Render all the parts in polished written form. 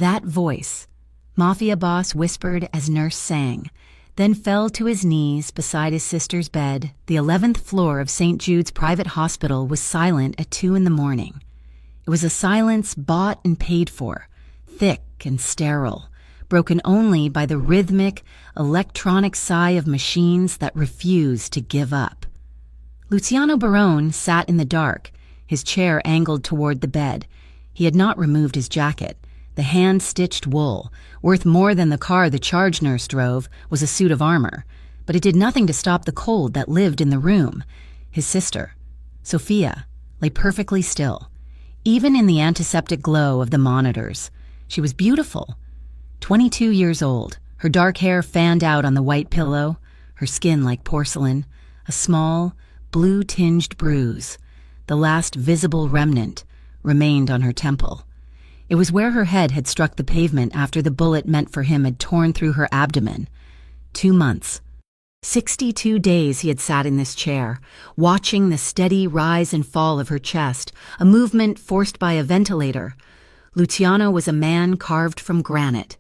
That voice, Mafia boss whispered as nurse sang, then fell to his knees beside his sister's bed. The 11th floor of St. Jude's private hospital was silent at 2 in the morning. It was a silence bought and paid for, thick and sterile, broken only by the rhythmic, electronic sigh of machines that refused to give up. Luciano Barone sat in the dark, his chair angled toward the bed. He had not removed his jacket. The hand-stitched wool, worth more than the car the charge nurse drove, was a suit of armor, but it did nothing to stop the cold that lived in the room. His sister, Sophia, lay perfectly still, even in the antiseptic glow of the monitors. She was beautiful, 22 years old, her dark hair fanned out on the white pillow, her skin like porcelain, a small, blue-tinged bruise, the last visible remnant, remained on her temple. It was where her head had struck the pavement after the bullet meant for him had torn through her abdomen. 2 months. 62 days he had sat in this chair, watching the steady rise and fall of her chest, a movement forced by a ventilator. Luciano was a man carved from granite.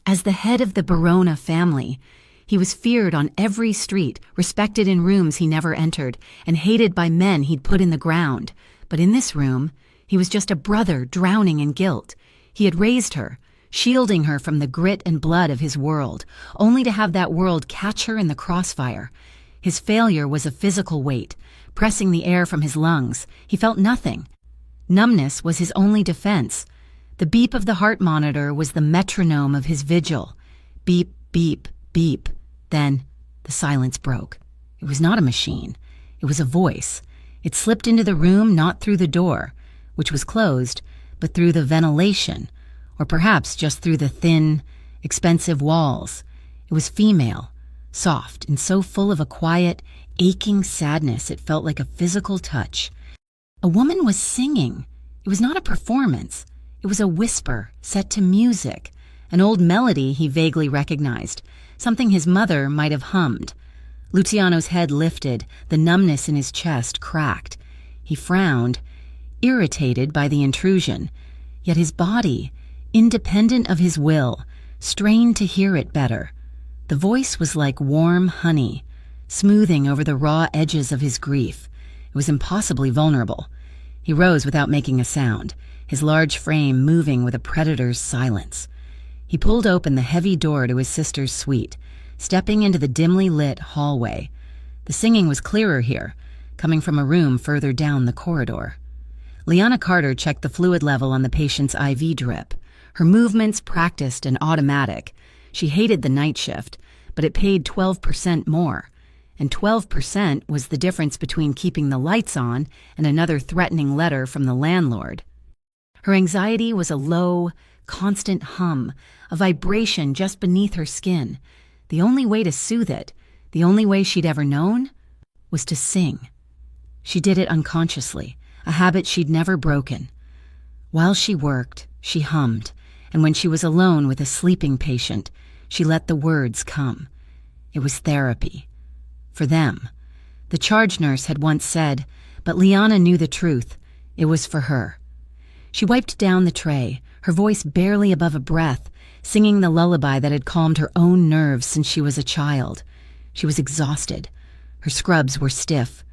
As the head of the Barona family, he was feared on every street, respected in rooms he never entered, and hated by men he'd put in the ground. But in this room, he was just a brother drowning in guilt. He had raised her, shielding her from the grit and blood of his world, only to have that world catch her in the crossfire. His failure was a physical weight, pressing the air from his lungs. He felt nothing. Numbness was his only defense. The beep of the heart monitor was the metronome of his vigil. Beep, beep, beep. Then the silence broke. It was not a machine. It was a voice. It slipped into the room not through the door, which was closed, but through the ventilation, or perhaps just through the thin, expensive walls. It was female, soft, and so full of a quiet, aching sadness it felt like a physical touch. A woman was singing. It was not a performance. It was a whisper set to music, an old melody he vaguely recognized, something his mother might have hummed. Luciano's head lifted, the numbness in his chest cracked. He frowned, irritated by the intrusion, yet his body, independent of his will, strained to hear it better. The voice was like warm honey, smoothing over the raw edges of his grief. It was impossibly vulnerable. He rose without making a sound, his large frame moving with a predator's silence. He pulled open the heavy door to his sister's suite, stepping into the dimly lit hallway. The singing was clearer here, coming from a room further down the corridor. Liana Carter checked the fluid level on the patient's IV drip, her movements practiced and automatic. She hated the night shift, but it paid 12% more, and 12% was the difference between keeping the lights on and another threatening letter from the landlord. Her anxiety was a low, constant hum, a vibration just beneath her skin. The only way to soothe it, the only way she'd ever known, was to sing. She did it unconsciously, a habit she'd never broken. While she worked, she hummed, and when she was alone with a sleeping patient, she let the words come. It was therapy. For them. The charge nurse had once said, but Liana knew the truth. It was for her. She wiped down the tray, her voice barely above a breath, singing the lullaby that had calmed her own nerves since she was a child. She was exhausted. Her scrubs were stiff.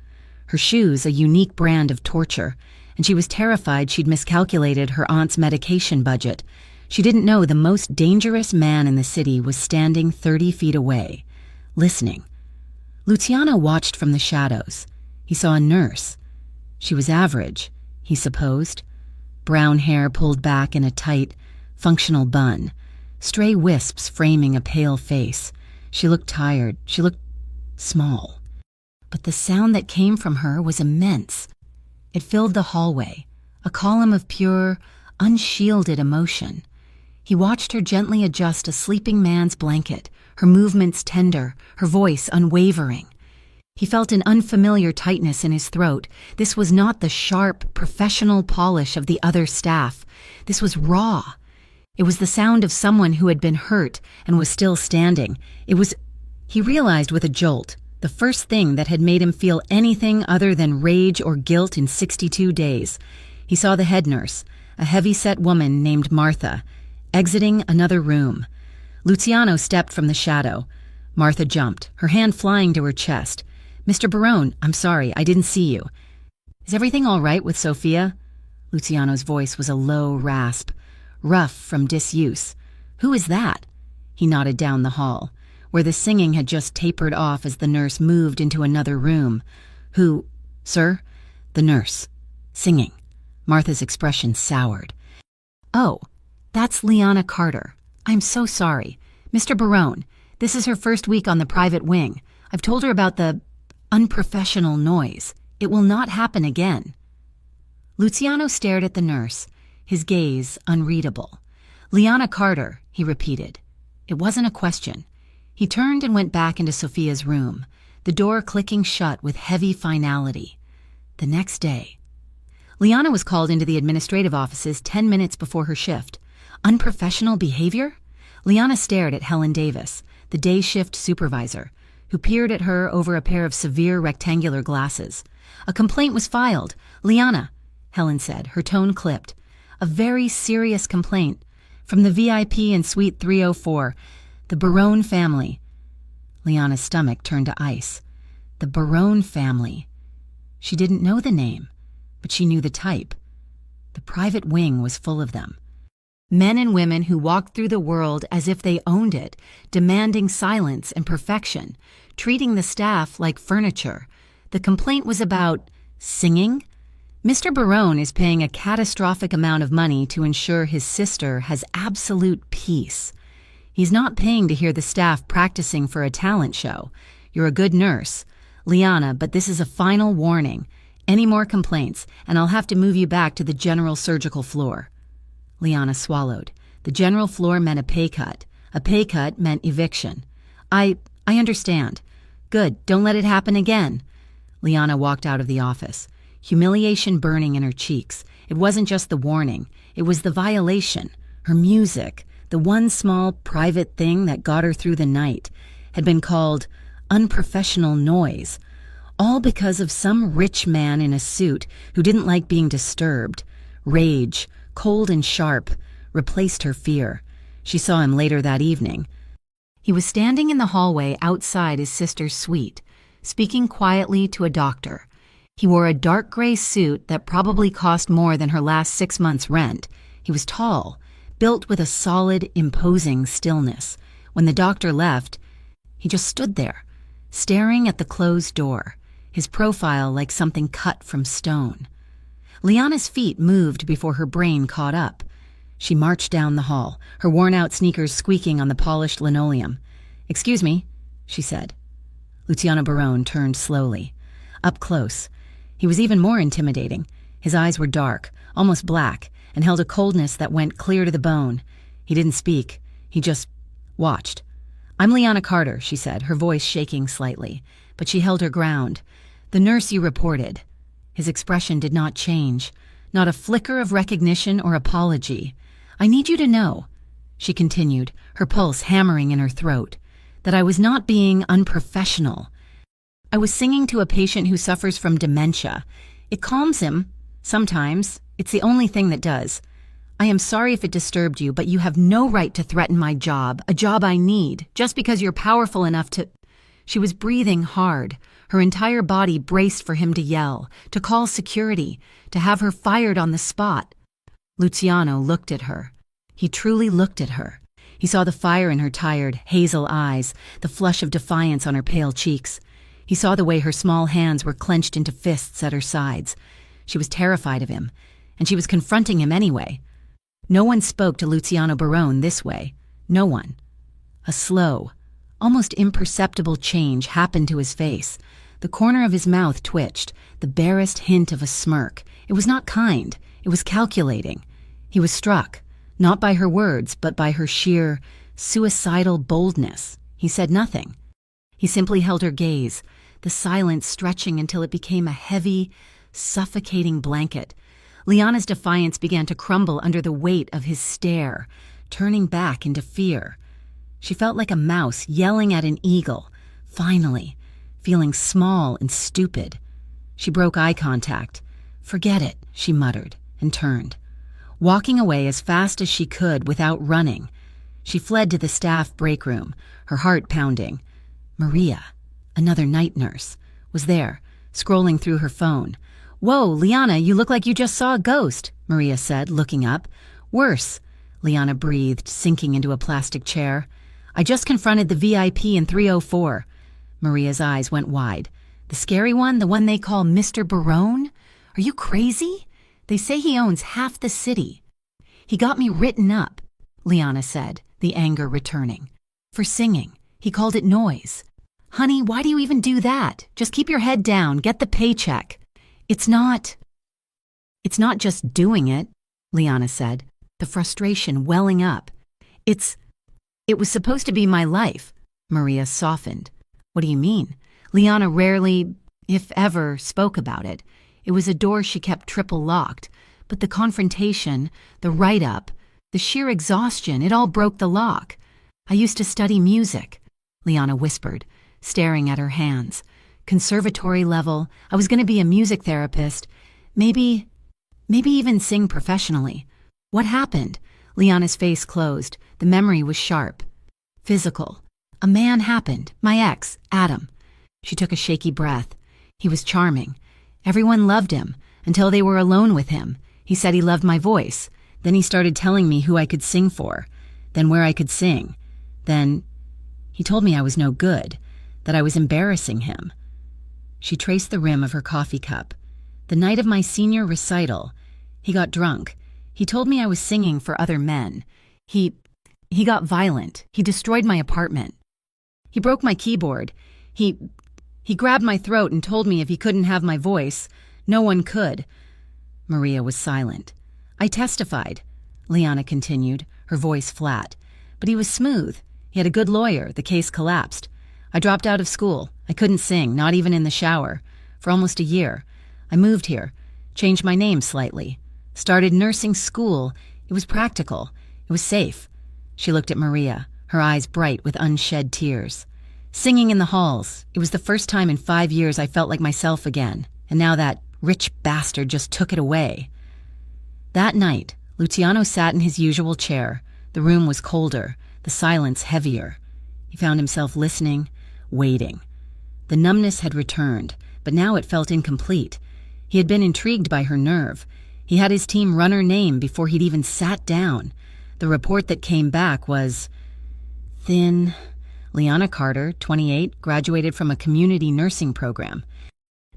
Her shoes a unique brand of torture, and she was terrified she'd miscalculated her aunt's medication budget. She didn't know the most dangerous man in the city was standing 30 feet away, listening. Luciano watched from the shadows. He saw a nurse. She was average, he supposed. Brown hair pulled back in a tight, functional bun, stray wisps framing a pale face. She looked tired. She looked small. But the sound that came from her was immense. It filled the hallway, a column of pure, unshielded emotion. He watched her gently adjust a sleeping man's blanket, her movements tender, her voice unwavering. He felt an unfamiliar tightness in his throat. This was not the sharp, professional polish of the other staff. This was raw. It was the sound of someone who had been hurt and was still standing. He realized with a jolt, the first thing that had made him feel anything other than rage or guilt in 62 days. He saw the head nurse, a heavy-set woman named Martha, exiting another room. Luciano stepped from the shadow. Martha jumped, her hand flying to her chest. "Mr. Barone, I'm sorry, I didn't see you. Is everything all right with Sophia?" Luciano's voice was a low rasp, rough from disuse. "Who is that?" He nodded down the hall, where the singing had just tapered off as the nurse moved into another room. "Who, sir?" "The nurse. Singing." Martha's expression soured. "Oh, that's Liana Carter. I'm so sorry. Mr. Barone, this is her first week on the private wing. I've told her about the unprofessional noise. It will not happen again." Luciano stared at the nurse, his gaze unreadable. "Liana Carter," he repeated. It wasn't a question. He turned and went back into Sophia's room, the door clicking shut with heavy finality. The next day, Liana was called into the administrative offices 10 minutes before her shift. Unprofessional behavior? Liana stared at Helen Davis, the day shift supervisor, who peered at her over a pair of severe rectangular glasses. "A complaint was filed. Liana," Helen said, her tone clipped. "A very serious complaint. From the VIP in Suite 304. The Barone family." Liana's stomach turned to ice. The Barone family. She didn't know the name, but she knew the type. The private wing was full of them. Men and women who walked through the world as if they owned it, demanding silence and perfection, treating the staff like furniture. The complaint was about singing. Mr. Barone is paying a catastrophic amount of money to ensure his sister has absolute peace. He's not paying to hear the staff practicing for a talent show. You're a good nurse, Liana, but this is a final warning. Any more complaints, and I'll have to move you back to the general surgical floor. Liana swallowed. The general floor meant a pay cut. A pay cut meant eviction. I understand. Good, don't let it happen again. Liana walked out of the office, humiliation burning in her cheeks. It wasn't just the warning, it was the violation. Her music, the one small private thing that got her through the night, had been called unprofessional noise, all because of some rich man in a suit who didn't like being disturbed. Rage, cold and sharp, replaced her fear. She saw him later that evening. He was standing in the hallway outside his sister's suite, speaking quietly to a doctor. He wore a dark gray suit that probably cost more than her last 6 months' rent. He was tall, built with a solid, imposing stillness. When the doctor left, he just stood there, staring at the closed door, his profile like something cut from stone. Liana's feet moved before her brain caught up. She marched down the hall, her worn-out sneakers squeaking on the polished linoleum. "Excuse me," she said. Luciano Barone turned slowly. Up close. He was even more intimidating. His eyes were dark, almost black, and held a coldness that went clear to the bone. He didn't speak. He just watched. "I'm Liana Carter," she said, her voice shaking slightly, but she held her ground. "The nurse you reported." His expression did not change, not a flicker of recognition or apology. "I need you to know," she continued, her pulse hammering in her throat, "that I was not being unprofessional. I was singing to a patient who suffers from dementia. It calms him, sometimes. It's the only thing that does. I am sorry if it disturbed you, but you have no right to threaten my job, a job I need, just because you're powerful enough to—" She was breathing hard, her entire body braced for him to yell, to call security, to have her fired on the spot. Luciano looked at her. He truly looked at her. He saw the fire in her tired, hazel eyes, the flush of defiance on her pale cheeks. He saw the way her small hands were clenched into fists at her sides. She was terrified of him, and she was confronting him anyway. No one spoke to Luciano Barone this way. No one. A slow, almost imperceptible change happened to his face. The corner of his mouth twitched, the barest hint of a smirk. It was not kind. It was calculating. He was struck, not by her words, but by her sheer, suicidal boldness. He said nothing. He simply held her gaze, the silence stretching until it became a heavy, suffocating blanket. Liana's defiance began to crumble under the weight of his stare, turning back into fear. She felt like a mouse yelling at an eagle, finally, feeling small and stupid. She broke eye contact. "Forget it," she muttered, and turned. walking away as fast as she could without running. She fled to the staff break room, her heart pounding. Maria, another night nurse, was there, scrolling through her phone. "Whoa, Liana, you look like you just saw a ghost," Maria said, looking up. "Worse," Liana breathed, sinking into a plastic chair. "I just confronted the VIP in 304. Maria's eyes went wide. "The scary one? The one they call Mr. Barone? Are you crazy? They say he owns half the city." "He got me written up," Liana said, the anger returning. "For singing. He called it noise." "Honey, why do you even do that? Just keep your head down, get the paycheck." It's not just doing it," Liana said, the frustration welling up. It was supposed to be my life." Maria softened. "What do you mean?" Liana rarely, if ever, spoke about it. It was a door she kept triple locked, but the confrontation, the write-up, the sheer exhaustion, it all broke the lock. "I used to study music," Liana whispered, staring at her hands. "Conservatory level. I was going to be a music therapist. Maybe even sing professionally." "What happened?" Liana's face closed. The memory was sharp. "Physical. A man happened. My ex, Adam." She took a shaky breath. "He was charming. Everyone loved him, until they were alone with him. He said he loved my voice. Then he started telling me who I could sing for, then where I could sing. Then he told me I was no good, that I was embarrassing him." She traced the rim of her coffee cup. "The night of my senior recital, he got drunk. He told me I was singing for other men. He got violent. He destroyed my apartment. He broke my keyboard. He grabbed my throat and told me if he couldn't have my voice, no one could." Maria was silent. "I testified," Liana continued, her voice flat. "But he was smooth. He had a good lawyer. The case collapsed. I dropped out of school. I couldn't sing, not even in the shower, for almost a year. I moved here, changed my name slightly, started nursing school. It was practical. It was safe." She looked at Maria, her eyes bright with unshed tears. "Singing in the halls. It was the first time in 5 years I felt like myself again, and now that rich bastard just took it away." That night, Luciano sat in his usual chair. The room was colder, the silence heavier. He found himself listening, waiting. The numbness had returned, but now it felt incomplete. He had been intrigued by her nerve. He had his team run her name before he'd even sat down. The report that came back was thin. Liana Carter, 28, graduated from a community nursing program.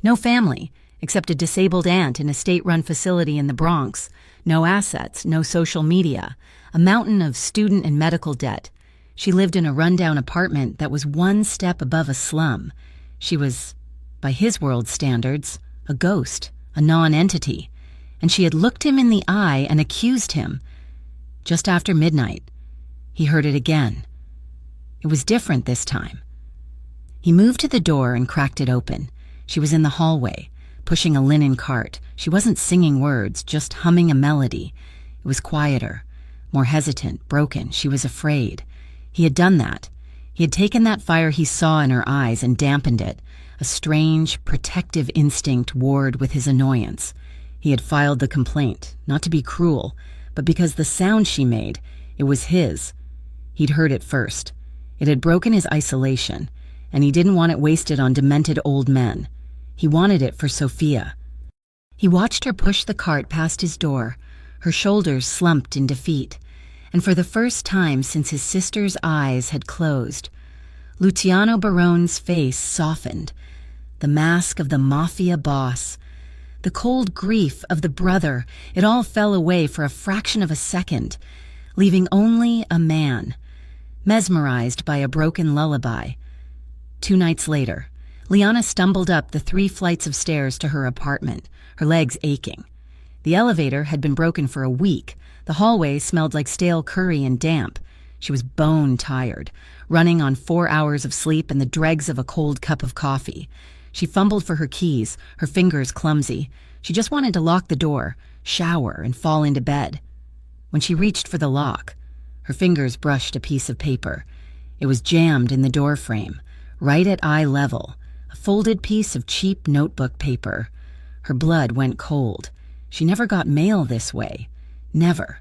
No family, except a disabled aunt in a state-run facility in the Bronx. No assets, no social media. A mountain of student and medical debt. She lived in a rundown apartment that was one step above a slum. She was, by his world's standards, a ghost, a non-entity. And she had looked him in the eye and accused him. Just after midnight, he heard it again. It was different this time. He moved to the door and cracked it open. She was in the hallway, pushing a linen cart. She wasn't singing words, just humming a melody. It was quieter, more hesitant, broken. She was afraid. He had done that. He had taken that fire he saw in her eyes and dampened it. A strange, protective instinct warred with his annoyance. He had filed the complaint, not to be cruel, but because the sound she made, it was his. He'd heard it first. It had broken his isolation, and he didn't want it wasted on demented old men. He wanted it for Sophia. He watched her push the cart past his door, her shoulders slumped in defeat, and for the first time since his sister's eyes had closed, Luciano Barone's face softened. The mask of the Mafia boss, the cold grief of the brother, it all fell away for a fraction of a second, leaving only a man, mesmerized by a broken lullaby. 2 nights later, Liana stumbled up the 3 flights of stairs to her apartment, her legs aching. The elevator had been broken for a week. The hallway smelled like stale curry and damp. She was bone tired, running on 4 hours of sleep and the dregs of a cold cup of coffee. She fumbled for her keys, her fingers clumsy. She just wanted to lock the door, shower, and fall into bed. When she reached for the lock, her fingers brushed a piece of paper. It was jammed in the door frame, right at eye level, a folded piece of cheap notebook paper. Her blood went cold. She never got mail this way. Never.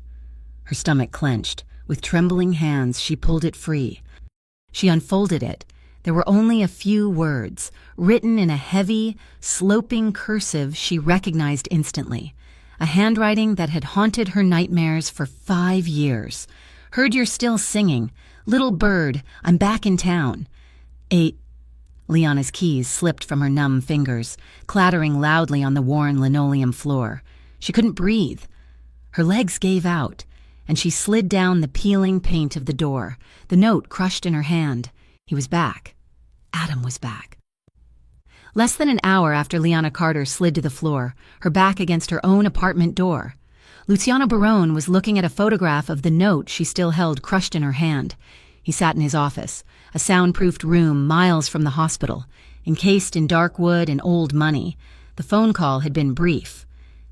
Her stomach clenched. With trembling hands, she pulled it free. She unfolded it. There were only a few words, written in a heavy, sloping cursive she recognized instantly. A handwriting that had haunted her nightmares for 5 years. Heard you're still singing. Little bird, I'm back in town. 8. Liana's keys slipped from her numb fingers, clattering loudly on the worn linoleum floor. She couldn't breathe. Her legs gave out, and she slid down the peeling paint of the door, the note crushed in her hand. He was back. Adam was back. Less than an hour after Liana Carter slid to the floor, her back against her own apartment door, Luciano Barone was looking at a photograph of the note she still held crushed in her hand. He sat in his office, a soundproofed room miles from the hospital, encased in dark wood and old money. The phone call had been brief.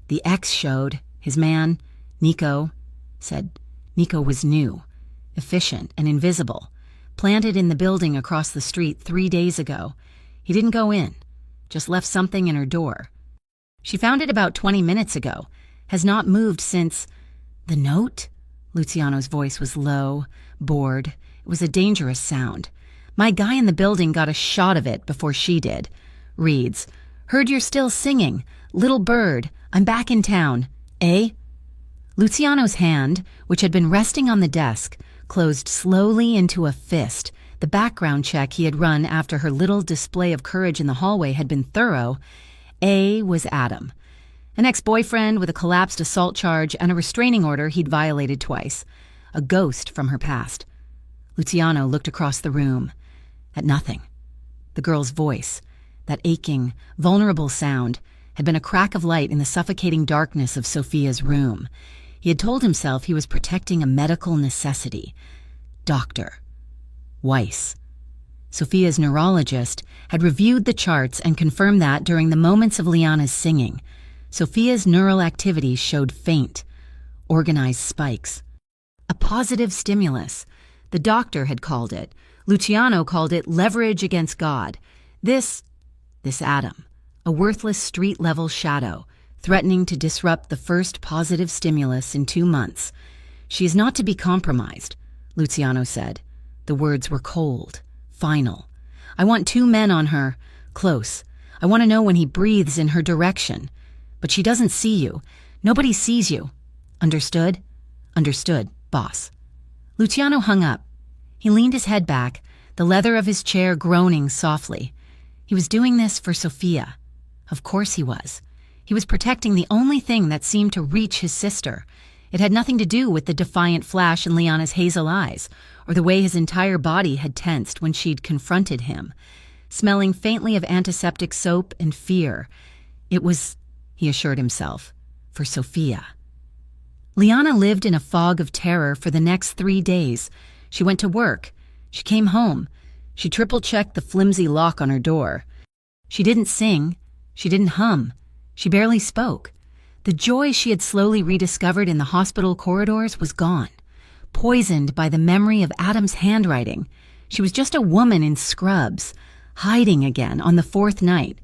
The ex showed, his man, Nico, said Nico was new, efficient and invisible, planted in the building across the street 3 days ago. He didn't go in, just left something in her door. She found it about 20 minutes ago, has not moved since. The note? Luciano's voice was low, bored. It was a dangerous sound. My guy in the building got a shot of it before she did. Reads, heard you're still singing. Little bird, I'm back in town. Eh? Luciano's hand, which had been resting on the desk, closed slowly into a fist. The background check he had run after her little display of courage in the hallway had been thorough. A was Adam. An ex-boyfriend with a collapsed assault charge and a restraining order he'd violated twice. A ghost from her past. Luciano looked across the room. At nothing. The girl's voice, that aching, vulnerable sound, had been a crack of light in the suffocating darkness of Sophia's room. He had told himself he was protecting a medical necessity. Doctor. Weiss. Sophia's neurologist had reviewed the charts and confirmed that during the moments of Liana's singing, Sophia's neural activity showed faint, organized spikes. A positive stimulus. The doctor had called it. Luciano called it leverage against God. This Adam, a worthless street-level shadow, threatening to disrupt the first positive stimulus in 2 months. She is not to be compromised, Luciano said. The words were cold, final. I want 2 men on her, close. I want to know when he breathes in her direction. But she doesn't see you. Nobody sees you. Understood? Understood, boss. Luciano hung up. He leaned his head back, the leather of his chair groaning softly. He was doing this for Sophia. Of course he was. He was protecting the only thing that seemed to reach his sister. It had nothing to do with the defiant flash in Liana's hazel eyes, or the way his entire body had tensed when she'd confronted him, smelling faintly of antiseptic soap and fear. It was, he assured himself, for Sophia. Liana lived in a fog of terror for the next 3 days. She went to work. She came home. She triple-checked the flimsy lock on her door. She didn't sing. She didn't hum. She barely spoke. The joy she had slowly rediscovered in the hospital corridors was gone, poisoned by the memory of Adam's handwriting. She was just a woman in scrubs, hiding again on the 4th night.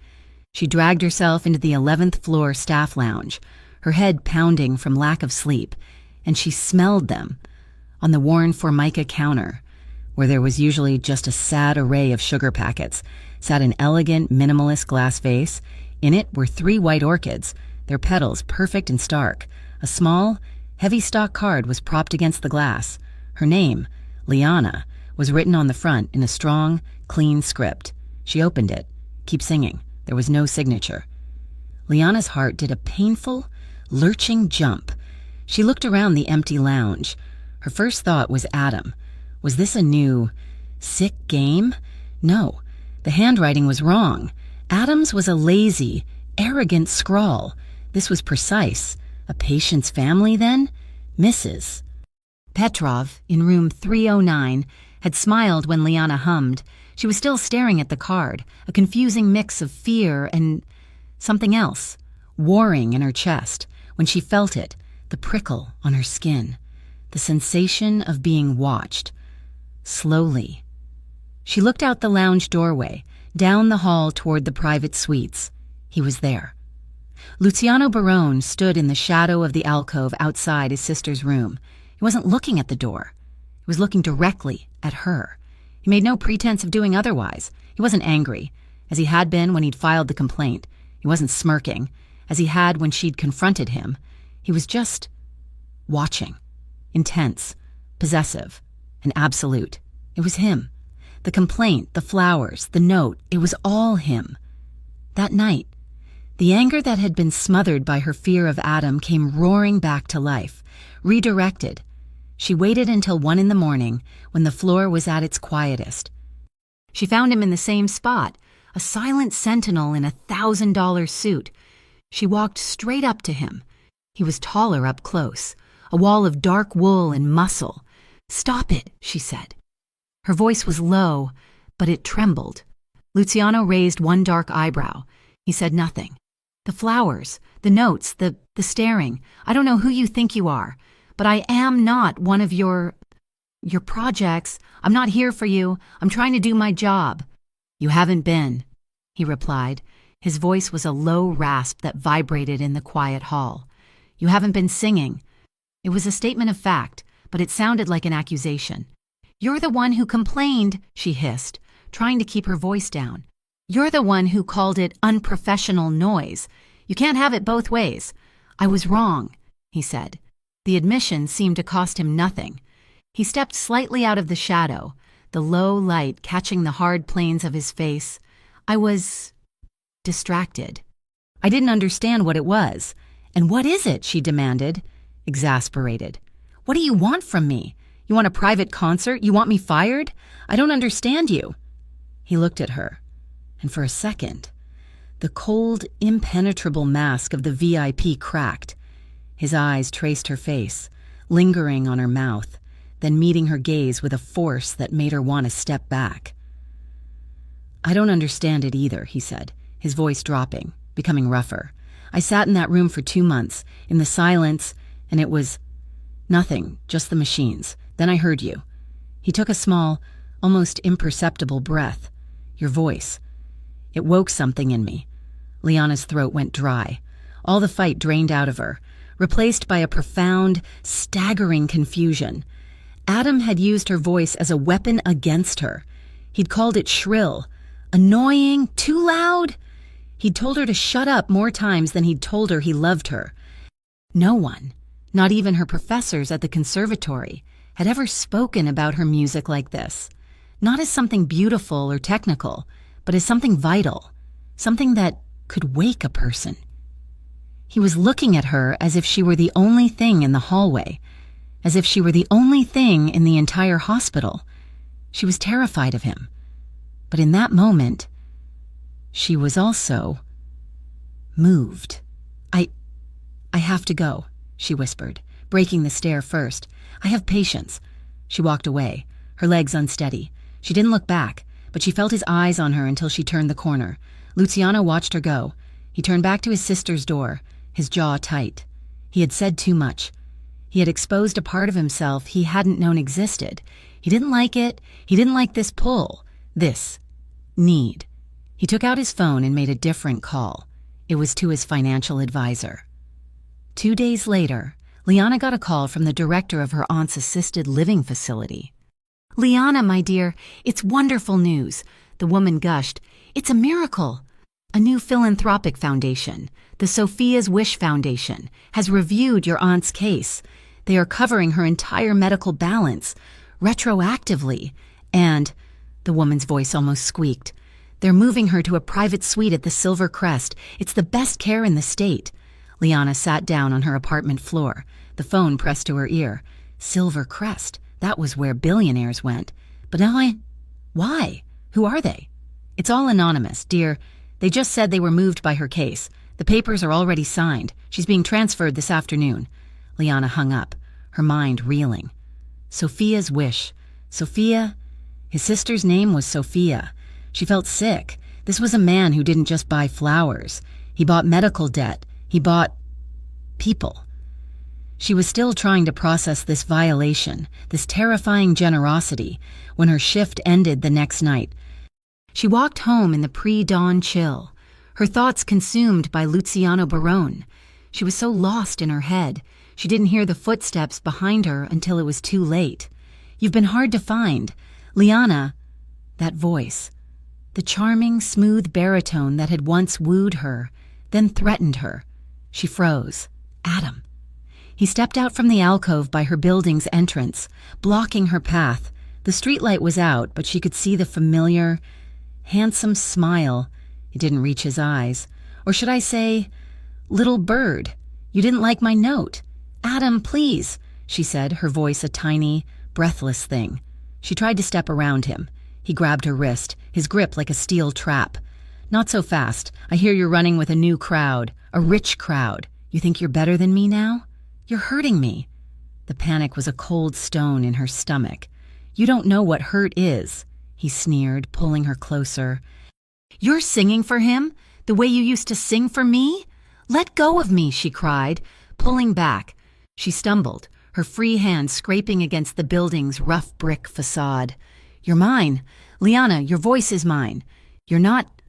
She dragged herself into the 11th floor staff lounge, her head pounding from lack of sleep, and she smelled them. On the worn Formica counter, where there was usually just a sad array of sugar packets, sat an elegant, minimalist glass vase. In it were 3 white orchids, their petals perfect and stark. A small, heavy stock card was propped against the glass. Her name, Liana, was written on the front in a strong, clean script. She opened it. Keep singing. There was no signature. Liana's heart did a painful, lurching jump. She looked around the empty lounge. Her first thought was Adam. Was this a new, sick game? No, the handwriting was wrong. Adam's was a lazy, arrogant scrawl. This was precise. A patient's family, then? Mrs. Petrov, in room 309, had smiled when Liana hummed. She was still staring at the card, a confusing mix of fear and something else, warring in her chest, when she felt it, the prickle on her skin, the sensation of being watched. Slowly. She looked out the lounge doorway, down the hall toward the private suites. He was there. Luciano Barone stood in the shadow of the alcove outside his sister's room. He wasn't looking at the door. He was looking directly at her. He made no pretense of doing otherwise. He wasn't angry, as he had been when he'd filed the complaint. He wasn't smirking, as he had when she'd confronted him. He was just watching, intense, possessive, and absolute. It was him. The complaint, the flowers, the note, it was all him. That night, the anger that had been smothered by her fear of Adam came roaring back to life, redirected. She waited until 1 a.m, when the floor was at its quietest. She found him in the same spot, a silent sentinel in a $1,000 suit. She walked straight up to him. He was taller up close, a wall of dark wool and muscle. "Stop it," she said. Her voice was low, but it trembled. Luciano raised one dark eyebrow. He said nothing. "The flowers, the notes, the staring. I don't know who you think you are, but I am not one of your projects. I'm not here for you. I'm trying to do my job." "You haven't been," he replied. His voice was a low rasp that vibrated in the quiet hall. "You haven't been singing." It was a statement of fact, but it sounded like an accusation. "You're the one who complained," she hissed, trying to keep her voice down. "You're the one who called it unprofessional noise. You can't have it both ways." "I was wrong," he said. The admission seemed to cost him nothing. He stepped slightly out of the shadow, the low light catching the hard planes of his face. "I was distracted. I didn't understand what it was." "And what is it?" she demanded, exasperated. "What do you want from me? You want a private concert? You want me fired? I don't understand you." He looked at her, and for a second, the cold, impenetrable mask of the VIP cracked. His eyes traced her face, lingering on her mouth, then meeting her gaze with a force that made her want to step back. "I don't understand it either," he said, his voice dropping, becoming rougher. "I sat in that room for 2 months, in the silence, and it was nothing, just the machines. Then I heard you." He took a small, almost imperceptible breath. "Your voice. It woke something in me." Liana's throat went dry. All the fight drained out of her, replaced by a profound, staggering confusion. Adam had used her voice as a weapon against her. He'd called it shrill, annoying, too loud. He'd told her to shut up more times than he'd told her he loved her. No one, not even her professors at the conservatory, had ever spoken about her music like this. Not as something beautiful or technical, but as something vital, something that could wake a person. He was looking at her as if she were the only thing in the hallway, as if she were the only thing in the entire hospital. She was terrified of him. But in that moment, she was also moved. I have to go," she whispered, breaking the stare first. "I have patience." She walked away, her legs unsteady. She didn't look back, but she felt his eyes on her until she turned the corner. Luciano watched her go. He turned back to his sister's door, his jaw tight. He had said too much. He had exposed a part of himself he hadn't known existed. He didn't like it. He didn't like this pull, this need. He took out his phone and made a different call. It was to his financial advisor. 2 days later, Liana got a call from the director of her aunt's assisted living facility. "Liana, my dear, it's wonderful news," the woman gushed. "It's a miracle. A new philanthropic foundation, the Sophia's Wish Foundation, has reviewed your aunt's case. They are covering her entire medical balance, retroactively, and," the woman's voice almost squeaked, "they're moving her to a private suite at the Silver Crest. It's the best care in the state." Liana sat down on her apartment floor, the phone pressed to her ear. Silver Crest, that was where billionaires went. But now why? Who are they? "It's all anonymous, dear. They just said they were moved by her case. The papers are already signed. She's being transferred this afternoon." Liana hung up, her mind reeling. Sophia's Wish. Sophia? His sister's name was Sophia. She felt sick. This was a man who didn't just buy flowers. He bought medical debt. He bought people. She was still trying to process this violation, this terrifying generosity, when her shift ended the next night. She walked home in the pre-dawn chill. her thoughts consumed by Luciano Barone. She was so lost in her head, she didn't hear the footsteps behind her until it was too late. "You've been hard to find. Liana," that voice. The charming, smooth baritone that had once wooed her, then threatened her. She froze. Adam. He stepped out from the alcove by her building's entrance, blocking her path. The streetlight was out, but she could see the familiar, handsome smile. It didn't reach his eyes. Or should I say, "Little bird, you didn't like my note." "Adam, please," she said, her voice a tiny, breathless thing. She tried to step around him. He grabbed her wrist, his grip like a steel trap. "Not so fast. I hear you're running with a new crowd, a rich crowd. You think you're better than me now? You're hurting me." The panic was a cold stone in her stomach. "You don't know what hurt is," he sneered, pulling her closer. "You're singing for him, the way you used to sing for me? Let go of me," she cried, pulling back. She stumbled, her free hand scraping against the building's rough brick facade. "You're mine. Liana, your voice is mine. You're not—"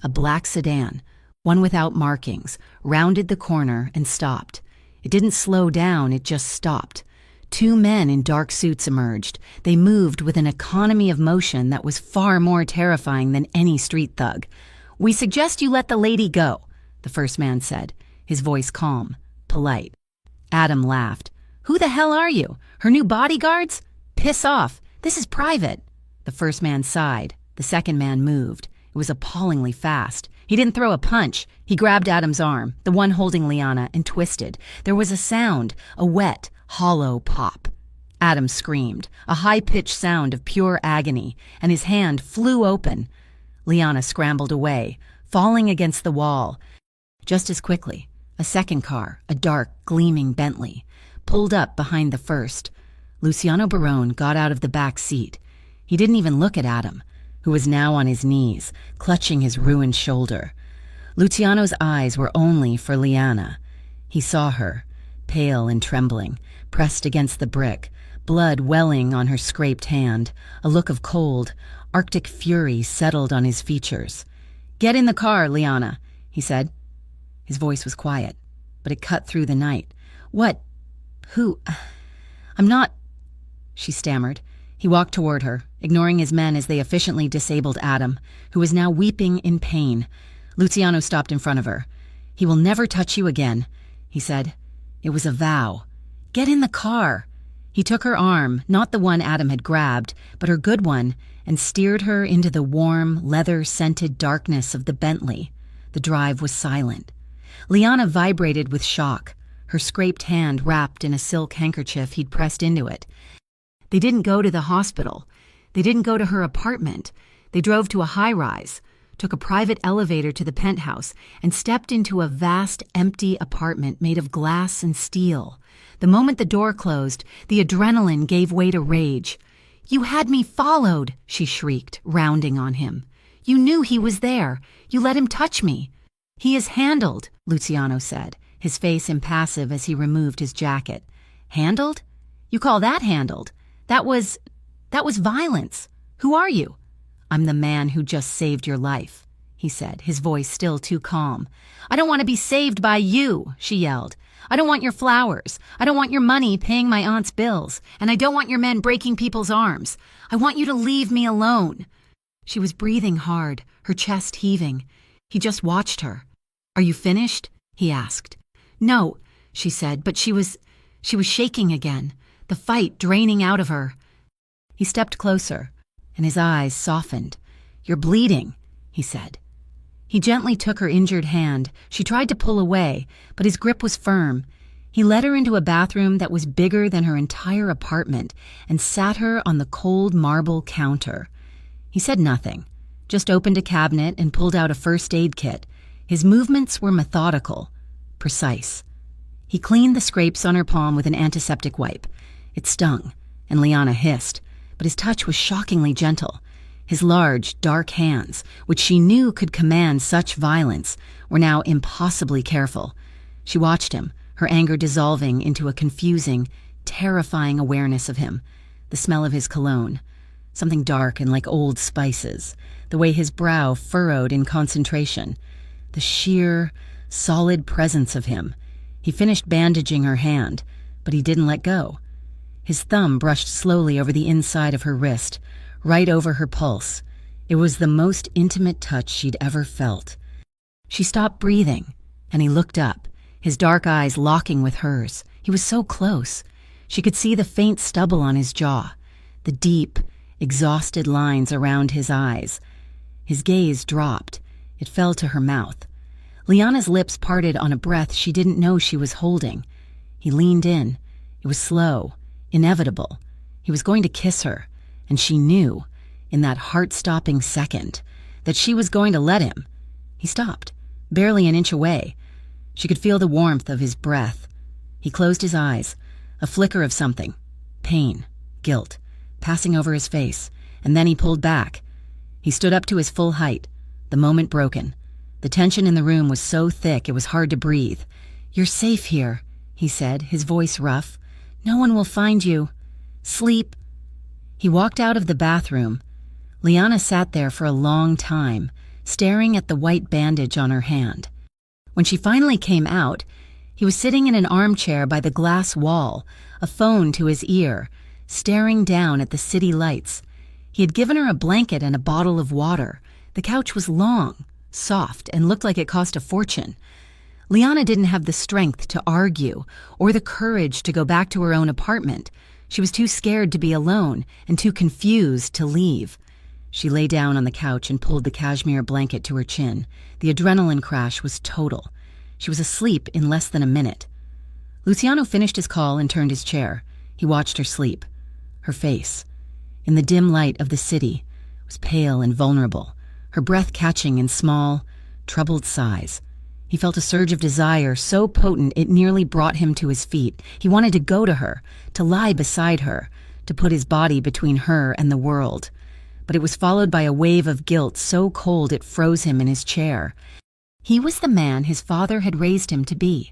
A black sedan, one without markings, rounded the corner and stopped. It didn't slow down, it just stopped. Two men in dark suits emerged. They moved with an economy of motion that was far more terrifying than any street thug. "We suggest you let the lady go," the first man said, his voice calm, polite. Adam laughed. "Who the hell are you? Her new bodyguards? Piss off. This is private." The first man sighed. The second man moved. It was appallingly fast. He didn't throw a punch. He grabbed Adam's arm, the one holding Liana, and twisted. There was a sound, a wet, hollow pop. Adam screamed, a high-pitched sound of pure agony, and his hand flew open. Liana scrambled away, falling against the wall. Just as quickly, a second car, a dark, gleaming Bentley, pulled up behind the first. Luciano Barone got out of the back seat. He didn't even look at Adam, who was now on his knees, clutching his ruined shoulder. Luciano's eyes were only for Liana. He saw her, pale and trembling, pressed against the brick, blood welling on her scraped hand. A look of cold, arctic fury settled on his features. "Get in the car, Liana," he said. His voice was quiet, but it cut through the night. "What? Who? I'm not—" she stammered. He walked toward her, ignoring his men as they efficiently disabled Adam, who was now weeping in pain. Luciano stopped in front of her. "He will never touch you again," he said. It was a vow. "Get in the car." He took her arm, not the one Adam had grabbed, but her good one, and steered her into the warm, leather-scented darkness of the Bentley. The drive was silent. Liana vibrated with shock, her scraped hand wrapped in a silk handkerchief he'd pressed into it. They didn't go to the hospital. They didn't go to her apartment. They drove to a high-rise, took a private elevator to the penthouse, and stepped into a vast, empty apartment made of glass and steel. The moment the door closed, the adrenaline gave way to rage. "You had me followed," she shrieked, rounding on him. "You knew he was there. You let him touch me." "He is handled," Luciano said, his face impassive as he removed his jacket. "Handled? You call that handled? That was violence. Who are you?" "I'm the man who just saved your life," he said, his voice still too calm. "I don't want to be saved by you," she yelled. "I don't want your flowers. I don't want your money paying my aunt's bills. And I don't want your men breaking people's arms. I want you to leave me alone." She was breathing hard, her chest heaving. He just watched her. "Are you finished?" he asked. "No," she said, but she was shaking again, the fight draining out of her. He stepped closer, and his eyes softened. "You're bleeding," he said. He gently took her injured hand. She tried to pull away, but his grip was firm. He led her into a bathroom that was bigger than her entire apartment and sat her on the cold marble counter. He said nothing, just opened a cabinet and pulled out a first aid kit. His movements were methodical, precise. He cleaned the scrapes on her palm with an antiseptic wipe. It stung, and Liana hissed, but his touch was shockingly gentle. His large, dark hands, which she knew could command such violence, were now impossibly careful. She watched him, her anger dissolving into a confusing, terrifying awareness of him. The smell of his cologne, something dark and like old spices, the way his brow furrowed in concentration, the sheer, solid presence of him. He finished bandaging her hand, but he didn't let go. His thumb brushed slowly over the inside of her wrist, right over her pulse. It was the most intimate touch she'd ever felt. She stopped breathing, and he looked up, his dark eyes locking with hers. He was so close. She could see the faint stubble on his jaw, the deep, exhausted lines around his eyes. His gaze dropped. It fell to her mouth. Liana's lips parted on a breath she didn't know she was holding. He leaned in. It was slow, inevitable. He was going to kiss her, and she knew, in that heart-stopping second, that she was going to let him. He stopped, barely an inch away. She could feel the warmth of his breath. He closed his eyes, a flicker of something, pain, guilt, passing over his face, and then he pulled back. He stood up to his full height, the moment broken. The tension in the room was so thick it was hard to breathe. "You're safe here," he said, his voice rough. "No one will find you. Sleep." He walked out of the bathroom. Liana sat there for a long time, staring at the white bandage on her hand. When she finally came out, he was sitting in an armchair by the glass wall, a phone to his ear, staring down at the city lights. He had given her a blanket and a bottle of water. The couch was long, soft, and looked like it cost a fortune. Liana didn't have the strength to argue or the courage to go back to her own apartment. She was too scared to be alone and too confused to leave. She lay down on the couch and pulled the cashmere blanket to her chin. The adrenaline crash was total. She was asleep in less than a minute. Luciano finished his call and turned his chair. He watched her sleep. Her face, in the dim light of the city, was pale and vulnerable, her breath catching in small, troubled sighs. He felt a surge of desire so potent it nearly brought him to his feet. He wanted to go to her, to lie beside her, to put his body between her and the world. But it was followed by a wave of guilt so cold it froze him in his chair. He was the man his father had raised him to be,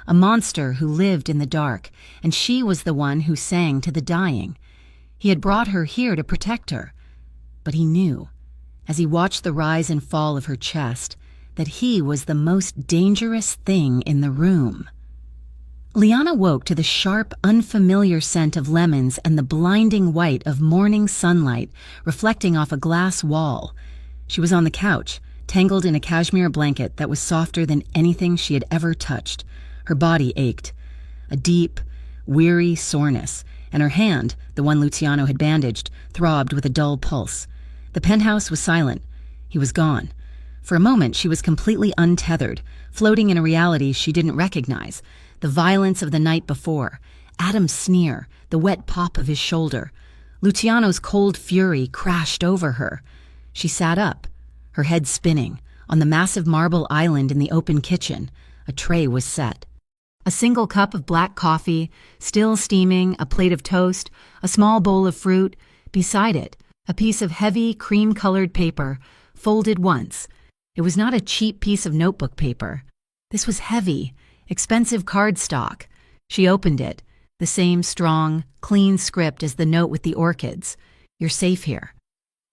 a monster who lived in the dark, and she was the one who sang to the dying. He had brought her here to protect her. But he knew, as he watched the rise and fall of her chest, that he was the most dangerous thing in the room. Liana woke to the sharp, unfamiliar scent of lemons and the blinding white of morning sunlight reflecting off a glass wall. She was on the couch, tangled in a cashmere blanket that was softer than anything she had ever touched. Her body ached, a deep, weary soreness, and her hand, the one Luciano had bandaged, throbbed with a dull pulse. The penthouse was silent. He was gone. For a moment, she was completely untethered, floating in a reality she didn't recognize. The violence of the night before, Adam's sneer, the wet pop of his shoulder. Luciano's cold fury crashed over her. She sat up, her head spinning. On the massive marble island in the open kitchen, a tray was set. A single cup of black coffee, still steaming, a plate of toast, a small bowl of fruit. Beside it, a piece of heavy, cream-colored paper, folded once. It was not a cheap piece of notebook paper. This was heavy, expensive cardstock. She opened it, the same strong, clean script as the note with the orchids. "You're safe here."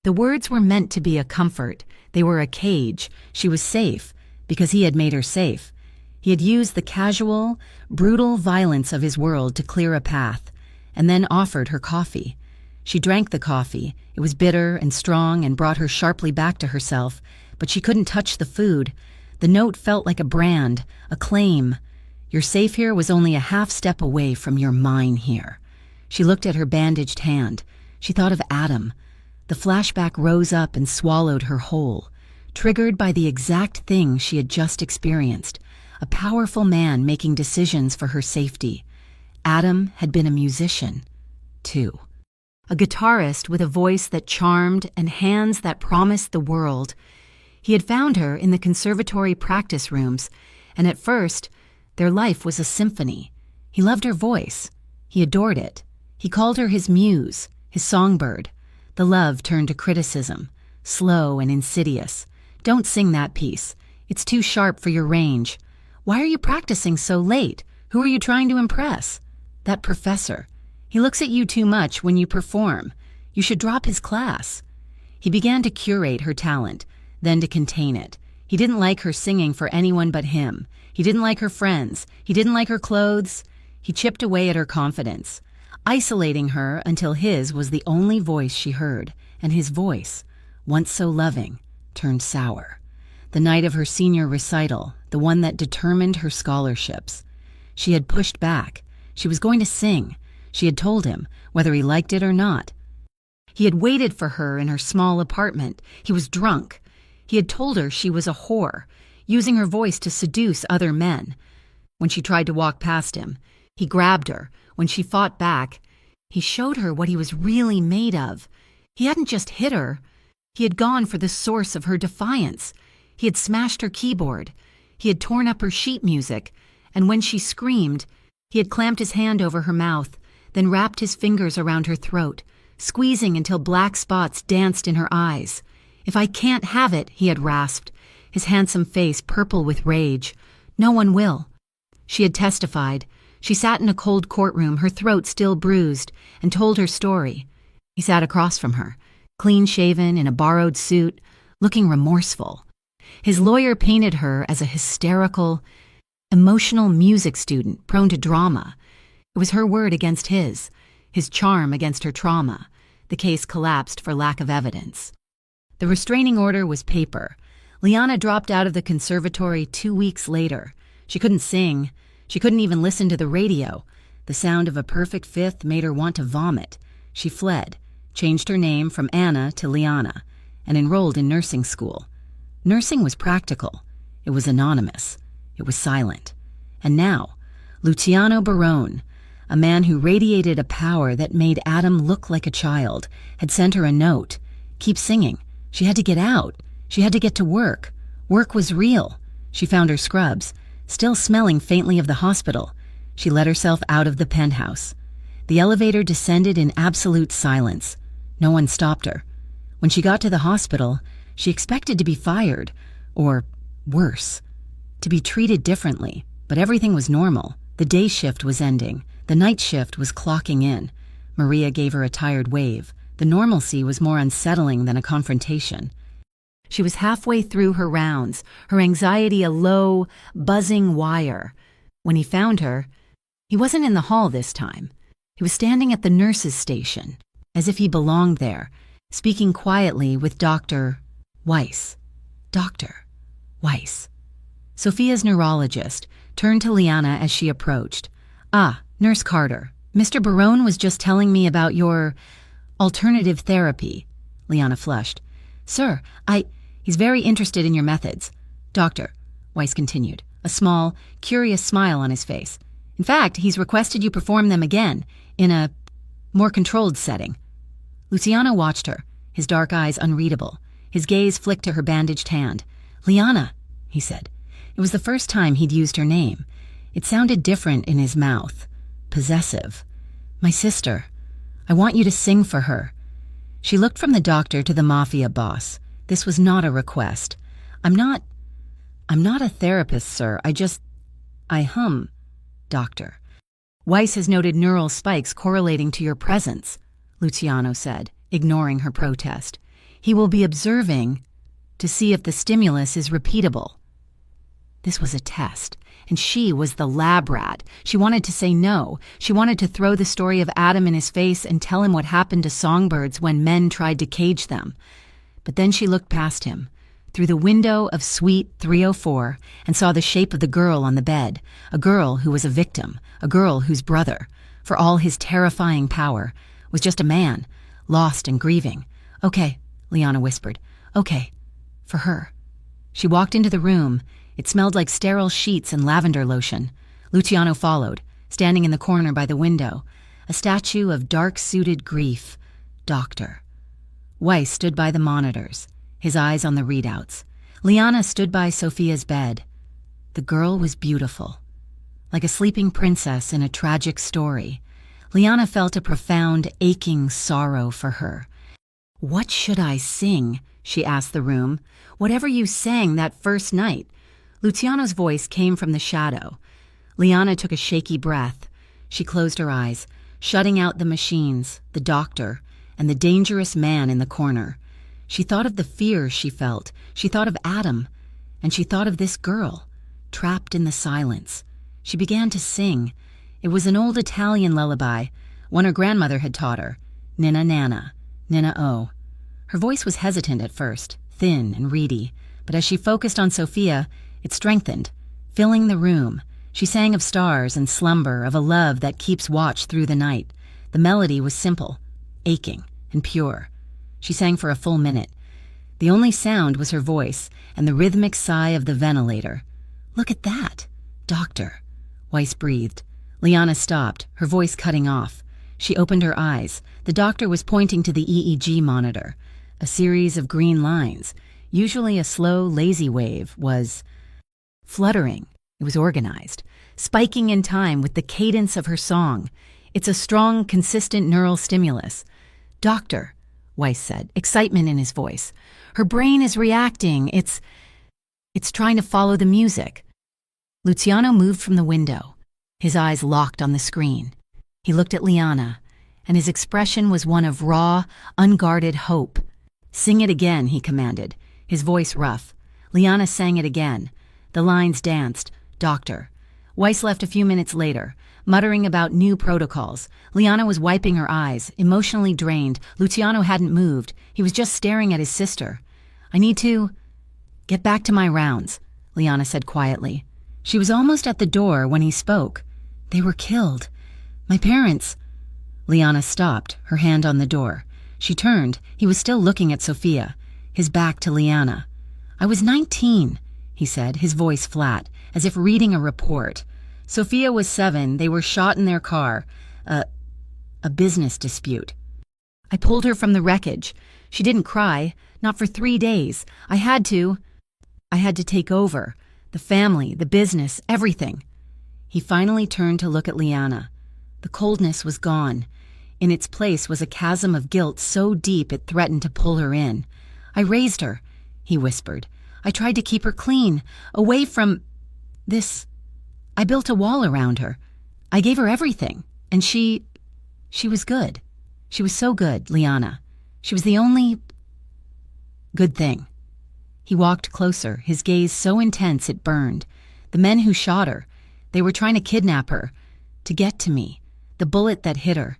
The words were meant to be a comfort. They were a cage. She was safe, because he had made her safe. He had used the casual, brutal violence of his world to clear a path, and then offered her coffee. She drank the coffee. It was bitter and strong and brought her sharply back to herself, but she couldn't touch the food. The note felt like a brand, a claim. "You're safe here" was only a half step away from "you're mine here." She looked at her bandaged hand. She thought of Adam. The flashback rose up and swallowed her whole, triggered by the exact thing she had just experienced. A powerful man making decisions for her safety. Adam had been a musician, too. A guitarist with a voice that charmed and hands that promised the world. He had found her in the conservatory practice rooms, and at first, their life was a symphony. He loved her voice. He adored it. He called her his muse, his songbird. The love turned to criticism, slow and insidious. "Don't sing that piece. It's too sharp for your range. Why are you practicing so late? Who are you trying to impress? That professor. He looks at you too much when you perform. You should drop his class." He began to curate her talent, then to contain it. He didn't like her singing for anyone but him. He didn't like her friends. He didn't like her clothes. He chipped away at her confidence, isolating her until his was the only voice she heard, and his voice, once so loving, turned sour. The night of her senior recital, the one that determined her scholarships. She had pushed back. She was going to sing. She had told him, whether he liked it or not. He had waited for her in her small apartment. He was drunk. He had told her she was a whore, using her voice to seduce other men. When she tried to walk past him, he grabbed her. When she fought back, he showed her what he was really made of. He hadn't just hit her. He had gone for the source of her defiance. He had smashed her keyboard. He had torn up her sheet music. And when she screamed, he had clamped his hand over her mouth, then wrapped his fingers around her throat, squeezing until black spots danced in her eyes. "If I can't have it," he had rasped, his handsome face purple with rage. "No one will." She had testified. She sat in a cold courtroom, her throat still bruised, and told her story. He sat across from her, clean-shaven in a borrowed suit, looking remorseful. His lawyer painted her as a hysterical, emotional music student prone to drama. It was her word against his charm against her trauma. The case collapsed for lack of evidence. The restraining order was paper. Liana dropped out of the conservatory 2 weeks later. She couldn't sing. She couldn't even listen to the radio. The sound of a perfect fifth made her want to vomit. She fled, changed her name from Anna to Liana, and enrolled in nursing school. Nursing was practical. It was anonymous. It was silent. And now, Luciano Barone, a man who radiated a power that made Adam look like a child, had sent her a note. Keep singing. She had to get out. She had to get to work. Work was real. She found her scrubs, still smelling faintly of the hospital. She let herself out of the penthouse. The elevator descended in absolute silence. No one stopped her. When she got to the hospital, she expected to be fired, or worse, to be treated differently. But everything was normal. The day shift was ending. The night shift was clocking in. Maria gave her a tired wave. The normalcy was more unsettling than a confrontation. She was halfway through her rounds, her anxiety a low, buzzing wire. When he found her, he wasn't in the hall this time. He was standing at the nurse's station, as if he belonged there, speaking quietly with Dr. Weiss. Dr. Weiss. Sophia's neurologist turned to Liana as she approached. "Ah, Nurse Carter, Mr. Barone was just telling me about your alternative therapy." Liana flushed. "Sir, he's very interested in your methods." "Doctor," Weiss continued, a small, curious smile on his face. "In fact, he's requested you perform them again, in a more controlled setting." Luciano watched her, his dark eyes unreadable. His gaze flicked to her bandaged hand. "Liana," he said. It was the first time he'd used her name. It sounded different in his mouth. Possessive. "My sister. I want you to sing for her." She looked from the doctor to the Mafia boss. This was not a request. I'm not a therapist, sir. I hum, doctor." "Weiss has noted neural spikes correlating to your presence," Luciano said, ignoring her protest. "He will be observing to see if the stimulus is repeatable." This was a test, and she was the lab rat. She wanted to say no. She wanted to throw the story of Adam in his face and tell him what happened to songbirds when men tried to cage them. But then she looked past him, through the window of Suite 304, and saw the shape of the girl on the bed, a girl who was a victim, a girl whose brother, for all his terrifying power, was just a man, lost and grieving. "Okay," Liana whispered. "Okay, for her." She walked into the room. It smelled like sterile sheets and lavender lotion. Luciano followed, standing in the corner by the window, a statue of dark-suited grief. Doctor. Weiss stood by the monitors, his eyes on the readouts. Liana stood by Sophia's bed. The girl was beautiful, like a sleeping princess in a tragic story. Liana felt a profound, aching sorrow for her. "What should I sing?" she asked the room. "Whatever you sang that first night." Luciano's voice came from the shadow. Liana took a shaky breath. She closed her eyes, shutting out the machines, the doctor, and the dangerous man in the corner. She thought of the fear she felt. She thought of Adam. and she thought of this girl, trapped in the silence. She began to sing. It was an old Italian lullaby, one her grandmother had taught her, Ninna Nana, Ninna O. Her voice was hesitant at first, thin and reedy, but as she focused on Sophia, it strengthened, filling the room. She sang of stars and slumber, of a love that keeps watch through the night. The melody was simple, aching, and pure. She sang for a full minute. The only sound was her voice and the rhythmic sigh of the ventilator. "Look at that, Doctor," Weiss breathed. Liana stopped, her voice cutting off. She opened her eyes. The doctor was pointing to the EEG monitor. A series of green lines, usually a slow, lazy wave, was fluttering. It was organized, spiking in time with the cadence of her song. "It's a strong, consistent neural stimulus." "Doctor," Weiss said, excitement in his voice. "Her brain is reacting. It's trying to follow the music." Luciano moved from the window, his eyes locked on the screen. He looked at Liana, and his expression was one of raw, unguarded hope. "Sing it again," he commanded, his voice rough. Liana sang it again. The lines danced. "Doctor." Weiss left a few minutes later, muttering about new protocols. Liana was wiping her eyes, emotionally drained. Luciano hadn't moved. He was just staring at his sister. "I need to get back to my rounds," Liana said quietly. She was almost at the door when he spoke. "They were killed. My parents." Liana stopped, her hand on the door. She turned. He was still looking at Sophia, his back to Liana. "I was 19, he said, his voice flat, as if reading a report. "Sophia was 7. They were shot in their car. A business dispute. I pulled her from the wreckage. She didn't cry, not for 3 days. I had to take over. The family, the business, everything." He finally turned to look at Liana. The coldness was gone. In its place was a chasm of guilt so deep it threatened to pull her in. "I raised her," he whispered. "I tried to keep her clean, away from this. I built a wall around her. I gave her everything, and she was good. She was so good, Liana. She was the only good thing." He walked closer, his gaze so intense it burned. "The men who shot her, they were trying to kidnap her, to get to me. The bullet that hit her.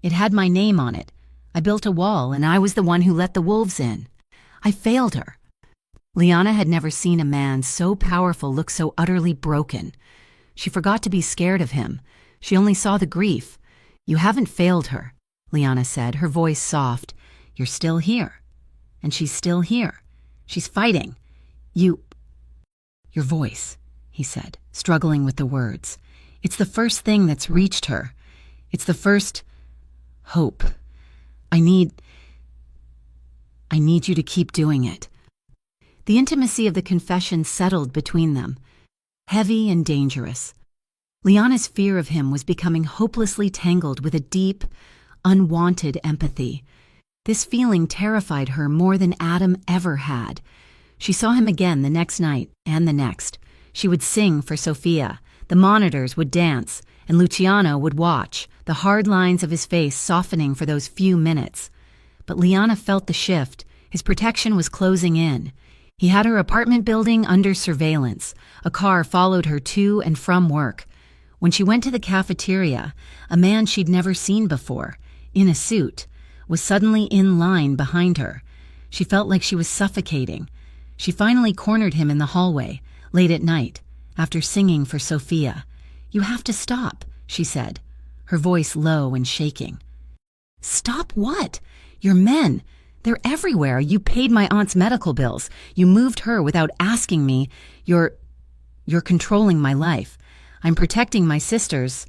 It had my name on it. I built a wall, and I was the one who let the wolves in. I failed her." Liana had never seen a man so powerful look so utterly broken. She forgot to be scared of him. She only saw the grief. "You haven't failed her," Liana said, her voice soft. "You're still here. And she's still here. She's fighting. Your voice," he said, struggling with the words. "It's the first thing that's reached her. It's the first hope. I need you to keep doing it." The intimacy of the confession settled between them, heavy and dangerous. Liana's fear of him was becoming hopelessly tangled with a deep, unwanted empathy. This feeling terrified her more than Adam ever had. She saw him again the next night and the next. She would sing for Sophia. The monitors would dance, and Luciano would watch, the hard lines of his face softening for those few minutes. But Liana felt the shift. His protection was closing in. He had her apartment building under surveillance. A car followed her to and from work. When she went to the cafeteria, a man she'd never seen before, in a suit, was suddenly in line behind her. She felt like she was suffocating. She finally cornered him in the hallway, late at night, after singing for Sophia. "You have to stop," she said, her voice low and shaking. "Stop what? Your men. They're everywhere. You paid my aunt's medical bills. You moved her without asking me. You're controlling my life. I'm protecting my sister's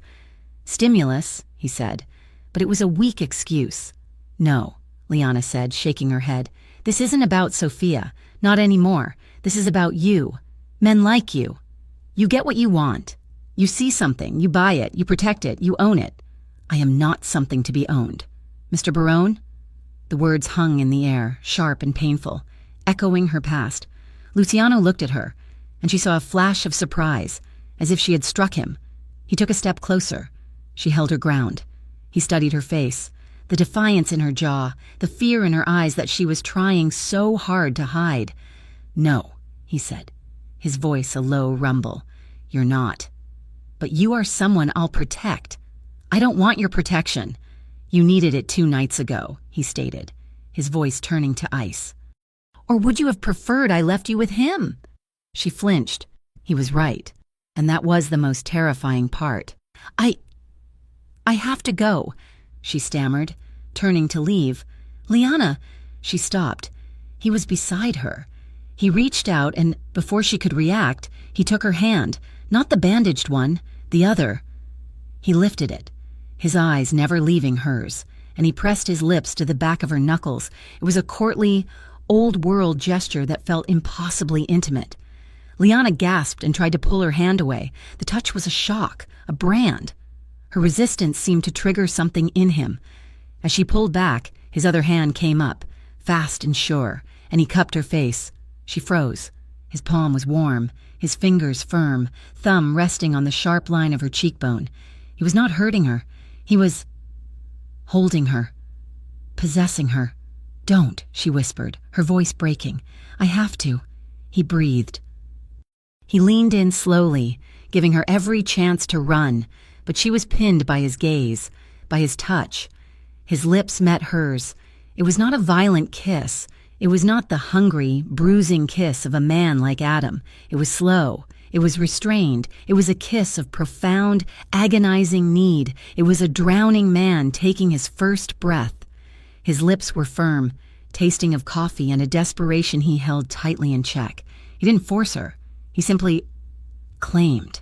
stimulus," he said. But it was a weak excuse. "No," Liana said, shaking her head. "This isn't about Sophia. Not anymore. This is about you. Men like you. You get what you want. You see something, you buy it, you protect it, you own it. I am not something to be owned. Mr. Barone?" The words hung in the air, sharp and painful, echoing her past. Luciano looked at her, and she saw a flash of surprise, as if she had struck him. He took a step closer. She held her ground. He studied her face, the defiance in her jaw, the fear in her eyes that she was trying so hard to hide. "No," he said, his voice a low rumble. "You're not. But you are someone I'll protect. I don't want your protection. You needed it 2 nights ago," he stated, his voice turning to ice. "Or would you have preferred I left you with him?" She flinched. He was right, and that was the most terrifying part. I have to go," she stammered, turning to leave. "Liana," she stopped. He was beside her. He reached out and, before she could react, he took her hand, not the bandaged one, the other. He lifted it, his eyes never leaving hers, and he pressed his lips to the back of her knuckles. It was a courtly, old-world gesture that felt impossibly intimate. Liana gasped and tried to pull her hand away. The touch was a shock, a brand. Her resistance seemed to trigger something in him. As she pulled back, his other hand came up, fast and sure, and he cupped her face. She froze. His palm was warm, his fingers firm, thumb resting on the sharp line of her cheekbone. He was not hurting her. He was holding her, possessing her. "Don't," she whispered, her voice breaking. "I have to." He breathed. He leaned in slowly, giving her every chance to run, but she was pinned by his gaze, by his touch. His lips met hers. It was not a violent kiss. It was not the hungry, bruising kiss of a man like Adam. It was slow. It was restrained. It was a kiss of profound, agonizing need. It was a drowning man taking his first breath. His lips were firm, tasting of coffee and a desperation he held tightly in check. He didn't force her. He simply claimed.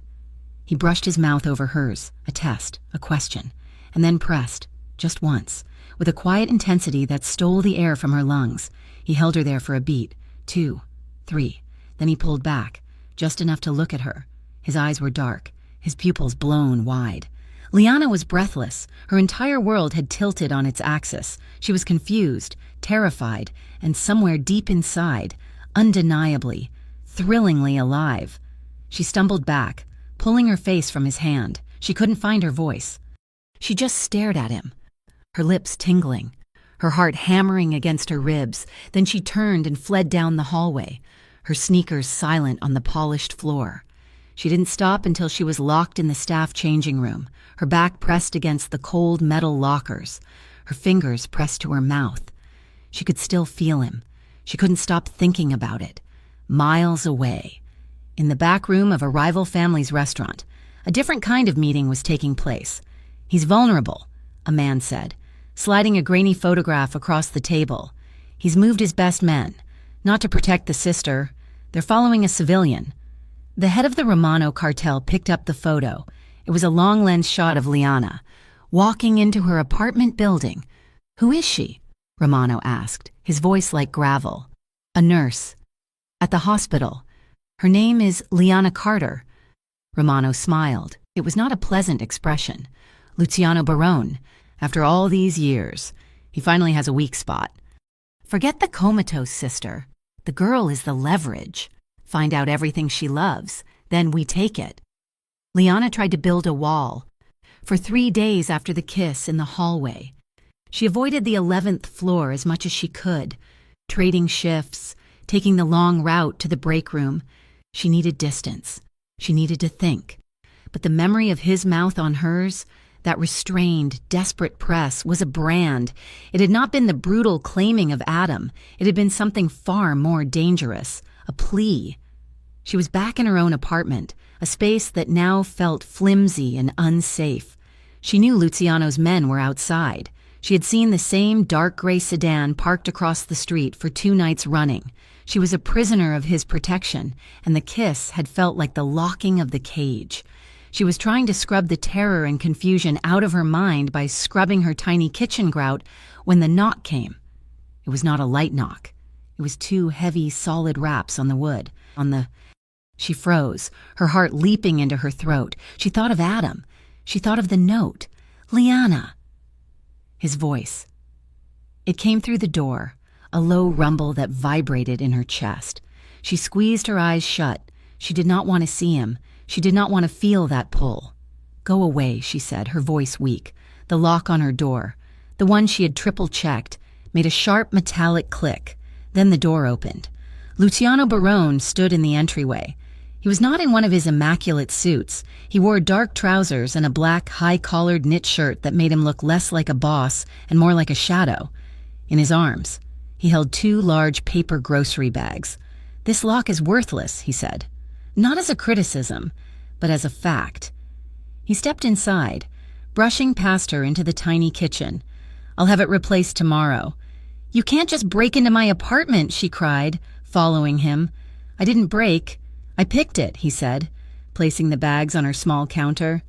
He brushed his mouth over hers, a test, a question, and then pressed, just once, with a quiet intensity that stole the air from her lungs. He held her there for a beat, 2, 3. Then he pulled back, just enough to look at her. His eyes were dark, his pupils blown wide. Liana was breathless. Her entire world had tilted on its axis. She was confused, terrified, and somewhere deep inside, undeniably, thrillingly alive. She stumbled back, pulling her face from his hand. She couldn't find her voice. She just stared at him, her lips tingling, her heart hammering against her ribs. Then she turned and fled down the hallway, her sneakers silent on the polished floor. She didn't stop until she was locked in the staff changing room, her back pressed against the cold metal lockers, her fingers pressed to her mouth. She could still feel him. She couldn't stop thinking about it. Miles away, in the back room of a rival family's restaurant, a different kind of meeting was taking place. "He's vulnerable," a man said, sliding a grainy photograph across the table. "He's moved his best men, not to protect the sister. They're following a civilian." The head of the Romano cartel picked up the photo. It was a long-lens shot of Liana, walking into her apartment building. "Who is she?" Romano asked, his voice like gravel. "A nurse. At the hospital. Her name is Liana Carter." Romano smiled. It was not a pleasant expression. Luciano Barone. After all these years, he finally has a weak spot. "Forget the comatose sister. The girl is the leverage. Find out everything she loves, then we take it." Liana tried to build a wall. For 3 days after the kiss in the hallway, she avoided the 11th floor as much as she could, trading shifts, taking the long route to the break room. She needed distance. She needed to think. But the memory of his mouth on hers, that restrained, desperate press, was a brand. It had not been the brutal claiming of Adam. It had been something far more dangerous, a plea. She was back in her own apartment, a space that now felt flimsy and unsafe. She knew Luciano's men were outside. She had seen the same dark gray sedan parked across the street for 2 nights running. She was a prisoner of his protection, and the kiss had felt like the locking of the cage. She was trying to scrub the terror and confusion out of her mind by scrubbing her tiny kitchen grout when the knock came. It was not a light knock. It was 2 heavy, solid raps on the wood. She froze, her heart leaping into her throat. She thought of Adam. She thought of the note. "Liana." His voice. It came through the door, a low rumble that vibrated in her chest. She squeezed her eyes shut. She did not want to see him. She did not want to feel that pull. "Go away," she said, her voice weak. The lock on her door, the one she had triple-checked, made a sharp metallic click. Then the door opened. Luciano Barone stood in the entryway. He was not in one of his immaculate suits. He wore dark trousers and a black, high-collared knit shirt that made him look less like a boss and more like a shadow. In his arms, he held 2 large paper grocery bags. "This lock is worthless," he said. Not as a criticism, but as a fact. He stepped inside, brushing past her into the tiny kitchen. "I'll have it replaced tomorrow." "You can't just break into my apartment," she cried, following him. "I didn't break. I picked it," he said, placing the bags on her small counter.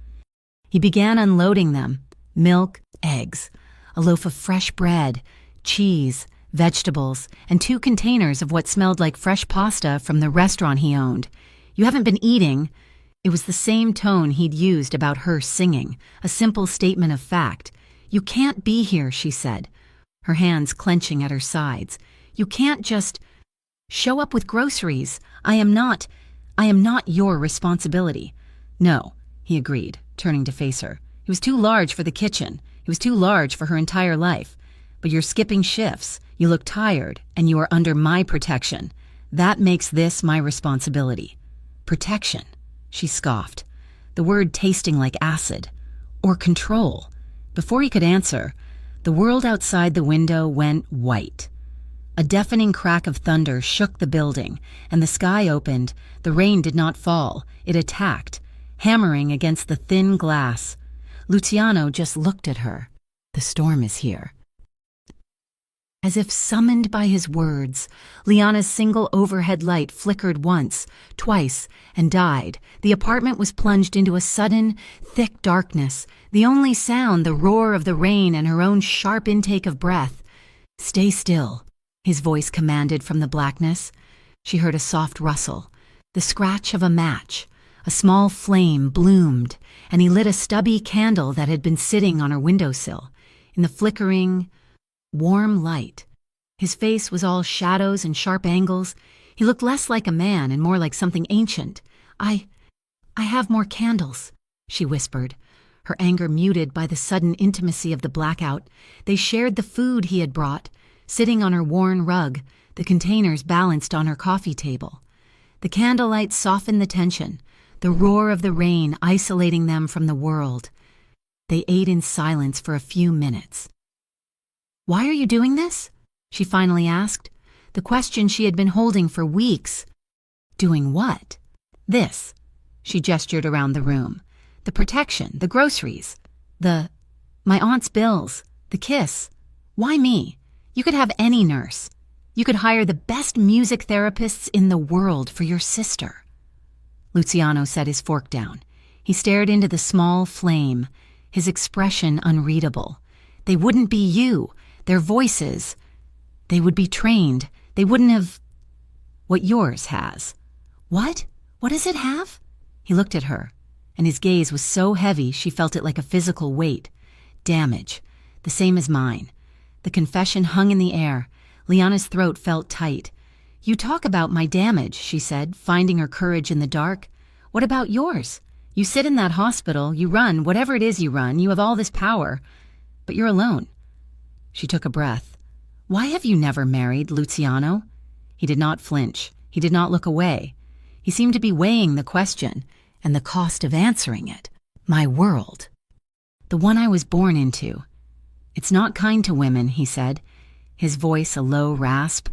He began unloading them: milk, eggs, a loaf of fresh bread, cheese, vegetables, and 2 containers of what smelled like fresh pasta from the restaurant he owned. "You haven't been eating." It was the same tone he'd used about her singing, a simple statement of fact. "You can't be here," she said, her hands clenching at her sides. "You can't just show up with groceries. I am not your responsibility." "No," he agreed, turning to face her. "It was too large for the kitchen. It was too large for her entire life. But you're skipping shifts. You look tired, and you are under my protection. That makes this my responsibility." "Protection," she scoffed, the word tasting like acid. "Or control." Before he could answer, the world outside the window went white. A deafening crack of thunder shook the building, and the sky opened. The rain did not fall. It attacked, hammering against the thin glass. Luciano just looked at her. "The storm is here." As if summoned by his words, Liana's single overhead light flickered once, twice, and died. The apartment was plunged into a sudden, thick darkness, the only sound the roar of the rain and her own sharp intake of breath. "Stay still," his voice commanded from the blackness. She heard a soft rustle, the scratch of a match. A small flame bloomed, and he lit a stubby candle that had been sitting on her windowsill. In the flickering, warm light, his face was all shadows and sharp angles. He looked less like a man and more like something ancient. I have more candles," she whispered, her anger muted by the sudden intimacy of the blackout. They shared the food he had brought, sitting on her worn rug, the containers balanced on her coffee table. The candlelight softened the tension, the roar of the rain isolating them from the world. They ate in silence for a few minutes. "Why are you doing this?" she finally asked, the question she had been holding for weeks. "Doing what?" "This." She gestured around the room. "The protection, the groceries, my aunt's bills, the kiss. Why me? You could have any nurse. You could hire the best music therapists in the world for your sister." Luciano set his fork down. He stared into the small flame, his expression unreadable. "They wouldn't be you. Their voices, they would be trained. They wouldn't have what yours has." "What? What does it have?" He looked at her, and his gaze was so heavy she felt it like a physical weight. "Damage, the same as mine." The confession hung in the air. Liana's throat felt tight. "You talk about my damage," she said, finding her courage in the dark. "What about yours? You sit in that hospital, you run whatever it is you run, you have all this power, but you're alone." She took a breath. "Why have you never married, Luciano?" He did not flinch. He did not look away. He seemed to be weighing the question and the cost of answering it. "My world. The one I was born into. It's not kind to women," he said, his voice a low rasp.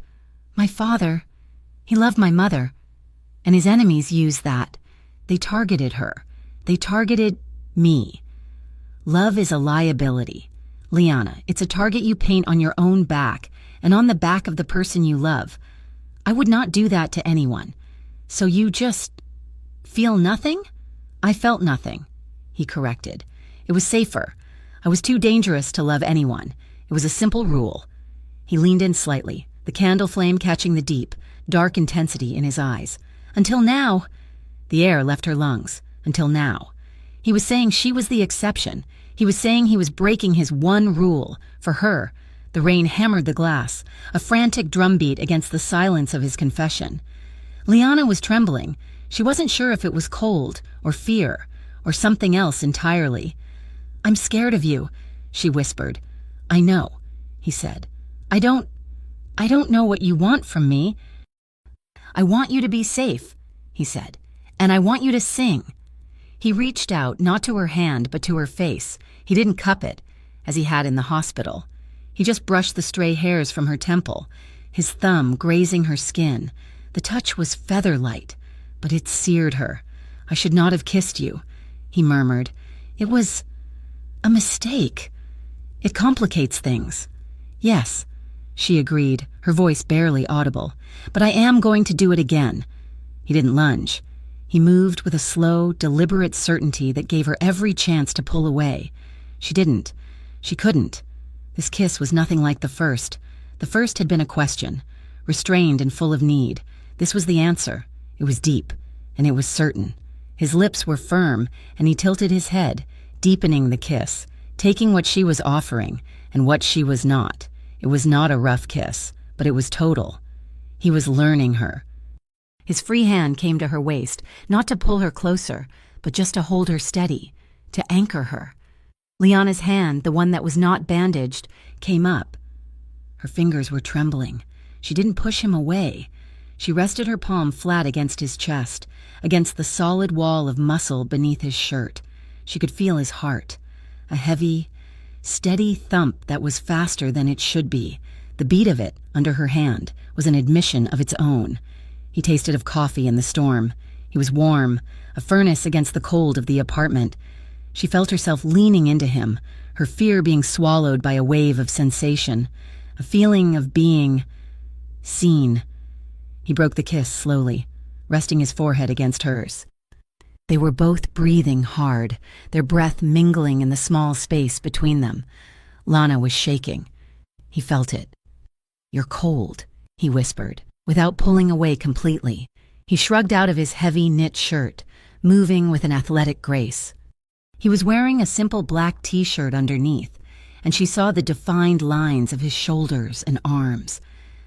"My father, he loved my mother, and his enemies used that. They targeted her. They targeted me. Love is a liability. Liana, it's a target you paint on your own back and on the back of the person you love. I would not do that to anyone. So you just feel nothing?" "I felt nothing," he corrected. "It was safer. I was too dangerous to love anyone. It was a simple rule." He leaned in slightly, the candle flame catching the deep, dark intensity in his eyes. "Until now." The air left her lungs. Until now. He was saying she was the exception. He was saying he was breaking his one rule. For her, the rain hammered the glass, a frantic drumbeat against the silence of his confession. Liana was trembling. She wasn't sure if it was cold, or fear, or something else entirely. "I'm scared of you," she whispered. "I know," he said. I don't know what you want from me." I want you to be safe, he said, and I want you to sing. He reached out, not to her hand, but to her face. He didn't cup it, as he had in the hospital. He just brushed the stray hairs from her temple, his thumb grazing her skin. The touch was feather-light, but it seared her. I should not have kissed you, he murmured. It was a mistake. It complicates things. Yes, she agreed, her voice barely audible. But I am going to do it again. He didn't lunge. He moved with a slow, deliberate certainty that gave her every chance to pull away. She didn't. She couldn't. This kiss was nothing like the first. The first had been a question, restrained and full of need. This was the answer. It was deep, and it was certain. His lips were firm, and he tilted his head, deepening the kiss, taking what she was offering and what she was not. It was not a rough kiss, but it was total. He was learning her. His free hand came to her waist, not to pull her closer, but just to hold her steady, to anchor her. Liana's hand, the one that was not bandaged, came up. Her fingers were trembling. She didn't push him away. She rested her palm flat against his chest, against the solid wall of muscle beneath his shirt. She could feel his heart, a heavy, steady thump that was faster than it should be. The beat of it, under her hand, was an admission of its own. He tasted of coffee in the storm. He was warm, a furnace against the cold of the apartment. She felt herself leaning into him, her fear being swallowed by a wave of sensation, a feeling of being seen. He broke the kiss slowly, resting his forehead against hers. They were both breathing hard, their breath mingling in the small space between them. Lana was shaking. He felt it. "You're cold," he whispered, without pulling away completely. He shrugged out of his heavy knit shirt, moving with an athletic grace. He was wearing a simple black t-shirt underneath, and she saw the defined lines of his shoulders and arms,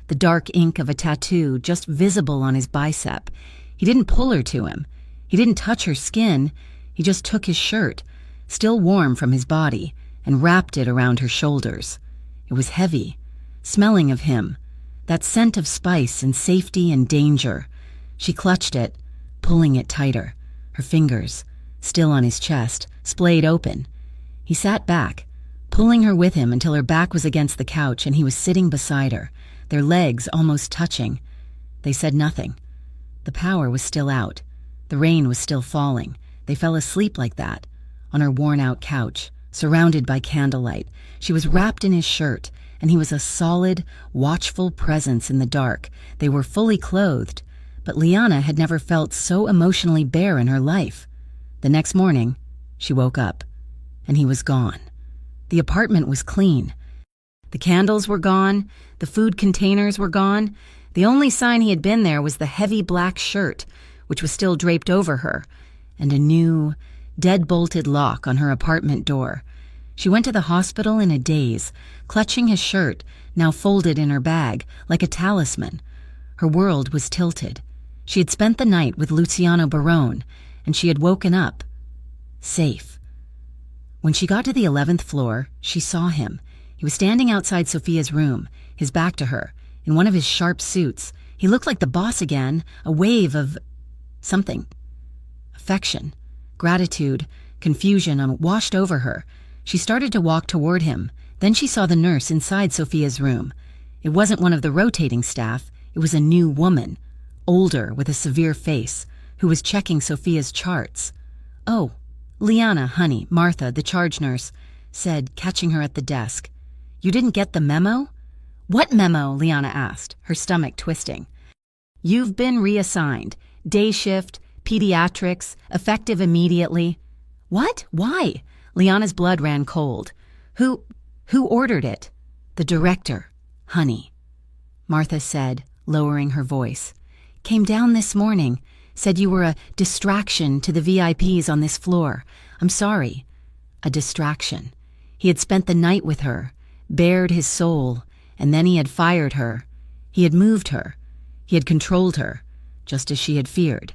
the dark ink of a tattoo just visible on his bicep. He didn't pull her to him. He didn't touch her skin. He just took his shirt, still warm from his body, and wrapped it around her shoulders. It was heavy, smelling of him, that scent of spice and safety and danger. She clutched it, pulling it tighter, her fingers, still on his chest, splayed open. He sat back, pulling her with him until her back was against the couch and he was sitting beside her, their legs almost touching. They said nothing. The power was still out. The rain was still falling. They fell asleep like that, on her worn-out couch, surrounded by candlelight. She was wrapped in his shirt, and he was a solid, watchful presence in the dark. They were fully clothed, but Liana had never felt so emotionally bare in her life. The next morning, she woke up, and he was gone. The apartment was clean. The candles were gone, the food containers were gone. The only sign he had been there was the heavy black shirt, which was still draped over her, and a new, dead-bolted lock on her apartment door. She went to the hospital in a daze, clutching his shirt, now folded in her bag, like a talisman. Her world was tilted. She had spent the night with Luciano Barone, and she had woken up, safe. When she got to the 11th floor, she saw him. He was standing outside Sophia's room, his back to her, in one of his sharp suits. He looked like the boss again, a wave of something. Affection, gratitude, confusion washed over her. She started to walk toward him. Then she saw the nurse inside Sophia's room. It wasn't one of the rotating staff. It was a new woman, older with a severe face, who was checking Sophia's charts. "Oh, Liana, honey," Martha, the charge nurse, said, catching her at the desk. "You didn't get the memo?" "What memo?" Liana asked, her stomach twisting. "You've been reassigned. Day shift, pediatrics, effective immediately." "What? Why?" Liana's blood ran cold. Who ordered it?" "The director, honey," Martha said, lowering her voice. "Came down this morning, said you were a distraction to the VIPs on this floor. I'm sorry." A distraction. He had spent the night with her, bared his soul, and then he had fired her. He had moved her. He had controlled her, just as she had feared.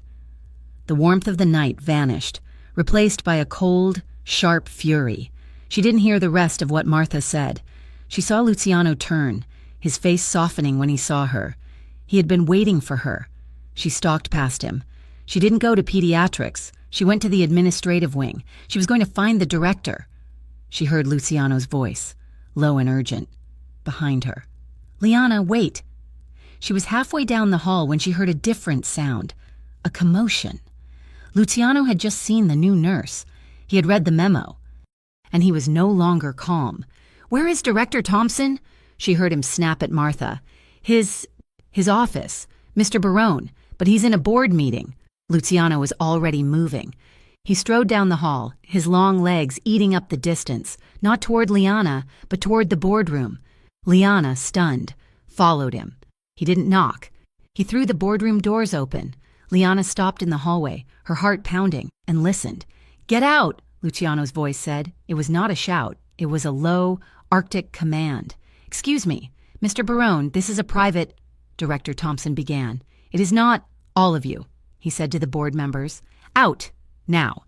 The warmth of the night vanished, replaced by a cold, sharp fury. She didn't hear the rest of what Martha said. She saw Luciano turn, his face softening when he saw her. He had been waiting for her. She stalked past him. She didn't go to pediatrics. She went to the administrative wing. She was going to find the director. She heard Luciano's voice, low and urgent, behind her. "Liana, wait." She was halfway down the hall when she heard a different sound, a commotion. Luciano had just seen the new nurse. He had read the memo, and he was no longer calm. "Where is Director Thompson?" She heard him snap at Martha. His office. Mr. Barone, but he's in a board meeting." Luciano was already moving. He strode down the hall, his long legs eating up the distance, not toward Liana, but toward the boardroom. Liana, stunned, followed him. He didn't knock. He threw the boardroom doors open. Liana stopped in the hallway, her heart pounding, and listened. "Get out," Luciano's voice said. It was not a shout. It was a low, Arctic command. "Excuse me, Mr. Barone, this is a private—" Director Thompson began. "It is not all of you," he said to the board members. "Out, now."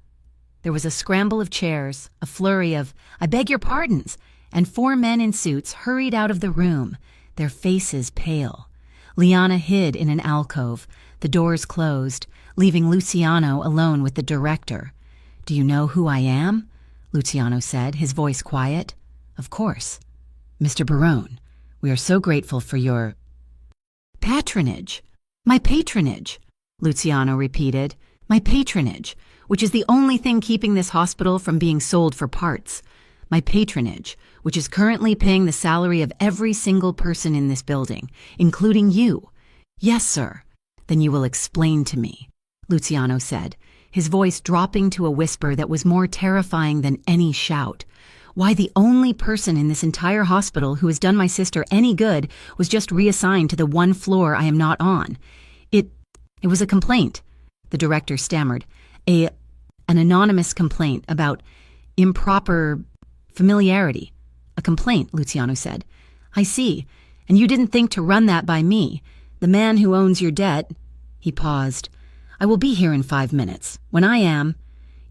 There was a scramble of chairs, a flurry of, "I beg your pardons," and 4 men in suits hurried out of the room, their faces pale. Liana hid in an alcove. The doors closed, leaving Luciano alone with the director. "Do you know who I am?" Luciano said, his voice quiet. "Of course. Mr. Barone, we are so grateful for your—" "Patronage. My patronage," Luciano repeated. "My patronage, which is the only thing keeping this hospital from being sold for parts. My patronage, which is currently paying the salary of every single person in this building, including you." "Yes, sir." "Then you will explain to me," Luciano said, his voice dropping to a whisper that was more terrifying than any shout, "why the only person in this entire hospital who has done my sister any good was just reassigned to the one floor I am not on. It was a complaint," the director stammered. An anonymous complaint about improper familiarity." "A complaint," Luciano said. "I see. And you didn't think to run that by me, the man who owns your debt." He paused. "I will be here in 5 minutes. When I am,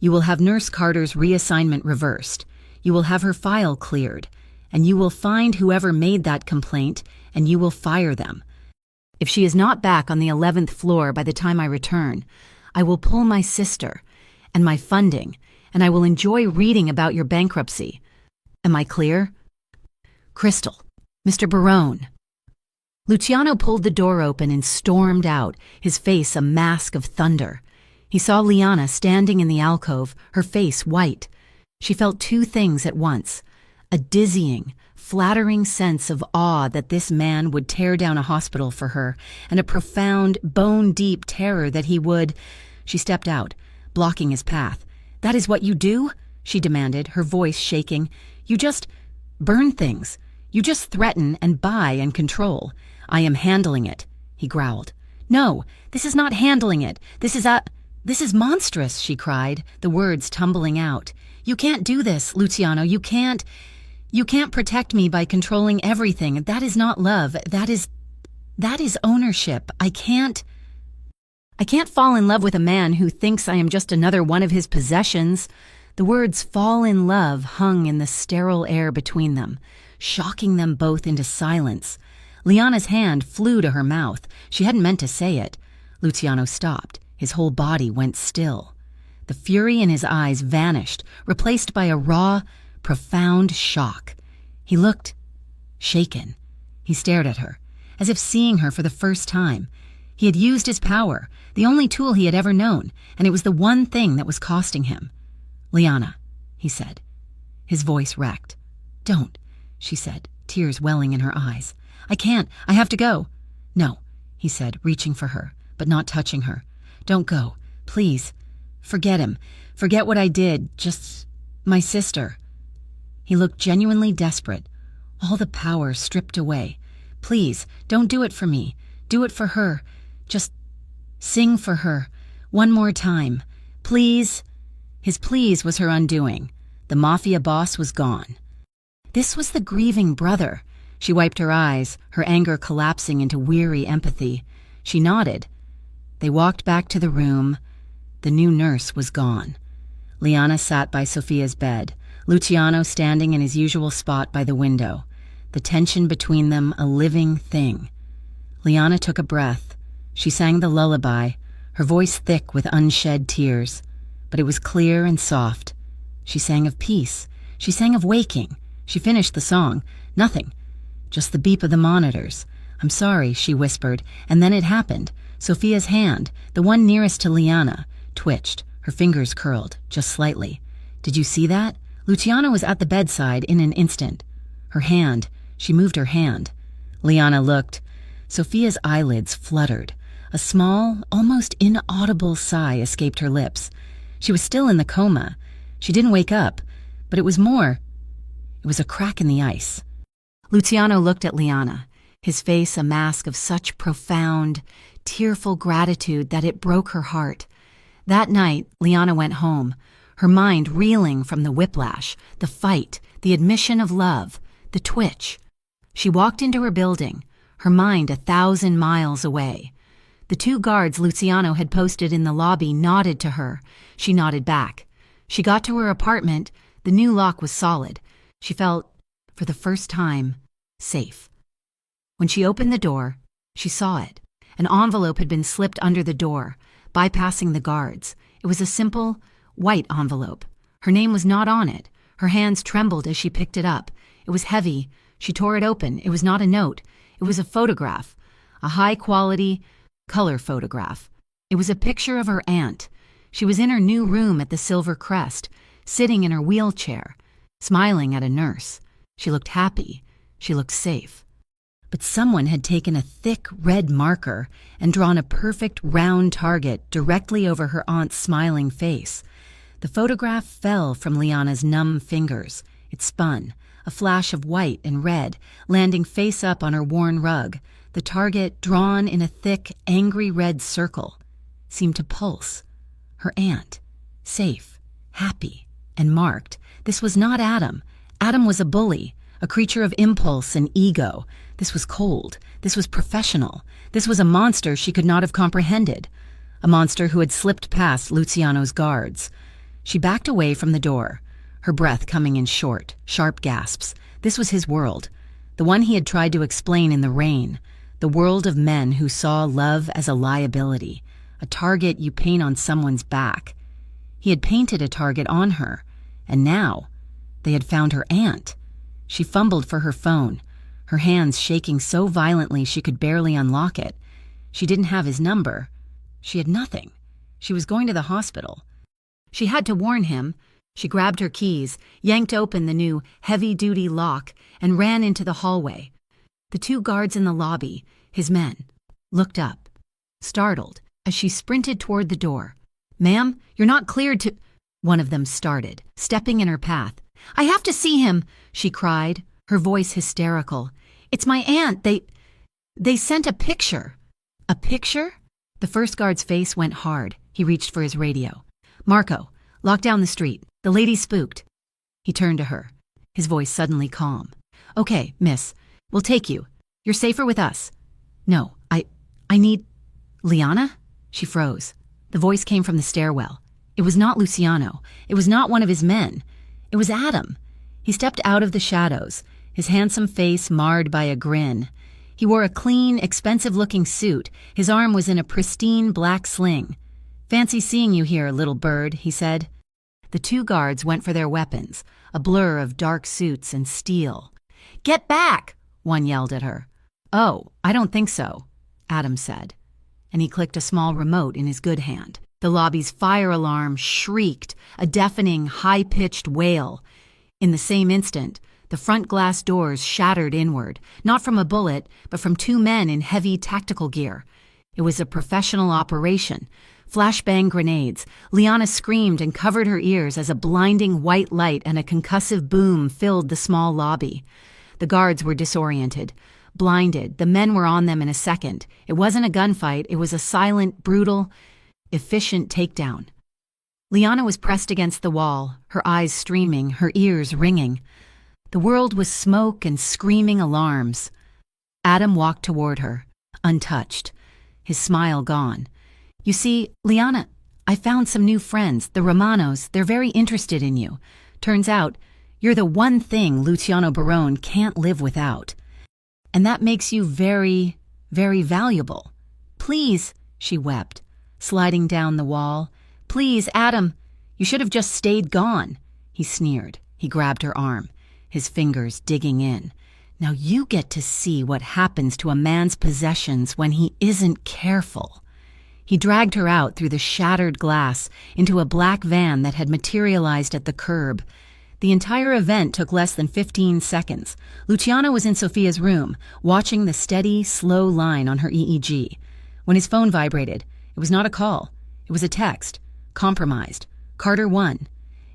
you will have Nurse Carter's reassignment reversed. You will have her file cleared, and you will find whoever made that complaint, and you will fire them. If she is not back on the 11th floor by the time I return, I will pull my sister and my funding, and I will enjoy reading about your bankruptcy. Am I clear?" "Crystal. Mr. Barone." Luciano pulled the door open and stormed out, his face a mask of thunder. He saw Liana standing in the alcove, her face white. She felt 2 things at once: a dizzying, flattering sense of awe that this man would tear down a hospital for her, and a profound, bone-deep terror that he would— She stepped out, blocking his path. "That is what you do?" she demanded, her voice shaking. "You just burn things. You just threaten and buy and control. I am handling it," he growled. "No, this is not handling it. This is monstrous," she cried, the words tumbling out. "You can't do this, Luciano. You can't protect me by controlling everything. That is not love. That is ownership. I can't fall in love with a man who thinks I am just another one of his possessions." The words "fall in love" hung in the sterile air between them, shocking them both into silence. Liana's hand flew to her mouth. She hadn't meant to say it. Luciano stopped. His whole body went still. The fury in his eyes vanished, replaced by a raw, profound shock. He looked shaken. He stared at her, as if seeing her for the first time. He had used his power, the only tool he had ever known, and it was the one thing that was costing him. "Liana," he said. His voice wrecked. "Don't," she said, tears welling in her eyes. "I can't. I have to go." "No," he said, reaching for her, but not touching her. "Don't go. Please. Forget him. Forget what I did. Just my sister." He looked genuinely desperate, all the power stripped away. "Please, don't do it for me. Do it for her. Just sing for her. One more time. Please." His please was her undoing. The Mafia boss was gone. This was the grieving brother. She wiped her eyes, her anger collapsing into weary empathy. She nodded. They walked back to the room. The new nurse was gone. Liana sat by Sophia's bed, Luciano standing in his usual spot by the window, the tension between them a living thing. Liana took a breath. She sang the lullaby, her voice thick with unshed tears, but it was clear and soft. She sang of peace. She sang of waking. She finished the song. Nothing. Just the beep of the monitors. "I'm sorry," she whispered, and then it happened. Sophia's hand, the one nearest to Liana, twitched. Her fingers curled, just slightly. "Did you see that?" Luciana was at the bedside in an instant. Her hand. She moved her hand. Liana looked. Sophia's eyelids fluttered. A small, almost inaudible sigh escaped her lips. She was still in the coma. She didn't wake up, but it was more. It was a crack in the ice. Luciano looked at Liana, his face a mask of such profound, tearful gratitude that it broke her heart. That night, Liana went home, her mind reeling from the whiplash, the fight, the admission of love, the twitch. She walked into her building, her mind 1,000 miles away. The 2 guards Luciano had posted in the lobby nodded to her. She nodded back. She got to her apartment. The new lock was solid. She felt, for the first time, safe. When she opened the door, she saw it. An envelope had been slipped under the door, bypassing the guards. It was a simple, white envelope. Her name was not on it. Her hands trembled as she picked it up. It was heavy. She tore it open. It was not a note. It was a photograph, a high-quality, color photograph. It was a picture of her aunt. She was in her new room at the Silver Crest, sitting in her wheelchair, smiling at a nurse. She looked happy. She looked safe. But someone had taken a thick red marker and drawn a perfect round target directly over her aunt's smiling face. The photograph fell from Liana's numb fingers. It spun, a flash of white and red, landing face up on her worn rug. The target, drawn in a thick, angry red circle, seemed to pulse. Her aunt, safe, happy, and marked. This was not Adam. Adam was a bully, a creature of impulse and ego. This was cold. This was professional. This was a monster she could not have comprehended. A monster who had slipped past Luciano's guards. She backed away from the door, her breath coming in short, sharp gasps. This was his world, the one he had tried to explain in the rain. The world of men who saw love as a liability, a target you paint on someone's back. He had painted a target on her, and now they had found her aunt. She fumbled for her phone, her hands shaking so violently she could barely unlock it. She didn't have his number. She had nothing. She was going to the hospital. She had to warn him. She grabbed her keys, yanked open the new heavy-duty lock, and ran into the hallway. The 2 guards in the lobby, his men, looked up, startled, as she sprinted toward the door. "Ma'am, you're not cleared to—" One of them started, stepping in her path. "I have to see him," she cried, her voice hysterical. "It's my aunt. They sent a picture." "A picture?" The first guard's face went hard. He reached for his radio. "Marco, lock down the street. The lady's spooked." He turned to her, his voice suddenly calm. "Okay, miss. We'll take you. You're safer with us." "No, I need—" "Liana?" She froze. The voice came from the stairwell. It was not Luciano. It was not one of his men. It was Adam. He stepped out of the shadows, his handsome face marred by a grin. He wore a clean, expensive-looking suit. His arm was in a pristine black sling. "Fancy seeing you here, little bird," he said. The 2 guards went for their weapons, a blur of dark suits and steel. "Get back!" one yelled at her. "Oh, I don't think so," Adam said, and he clicked a small remote in his good hand. The lobby's fire alarm shrieked, a deafening, high-pitched wail. In the same instant, the front glass doors shattered inward, not from a bullet, but from 2 men in heavy tactical gear. It was a professional operation. Flashbang grenades. Liana screamed and covered her ears as a blinding white light and a concussive boom filled the small lobby. The guards were disoriented, blinded. The men were on them in a second. It wasn't a gunfight. It was a silent, brutal, efficient takedown. Liana was pressed against the wall, her eyes streaming, her ears ringing. The world was smoke and screaming alarms. Adam walked toward her, untouched, his smile gone. "You see, Liana, I found some new friends, the Romanos. They're very interested in you. Turns out, you're the one thing Luciano Barone can't live without. And that makes you very, very valuable Please, she wept, sliding down the wall. Please, Adam, you should have just stayed gone. He sneered. He grabbed her arm, his fingers digging in. Now you get to see what happens to a man's possessions when he isn't careful. He dragged her out through the shattered glass into a black van that had materialized at the curb. The entire event took less than 15 seconds. Luciano was in Sophia's room, watching the steady, slow line on her EEG. When his phone vibrated, it was not a call. It was a text. Compromised. Carter 1.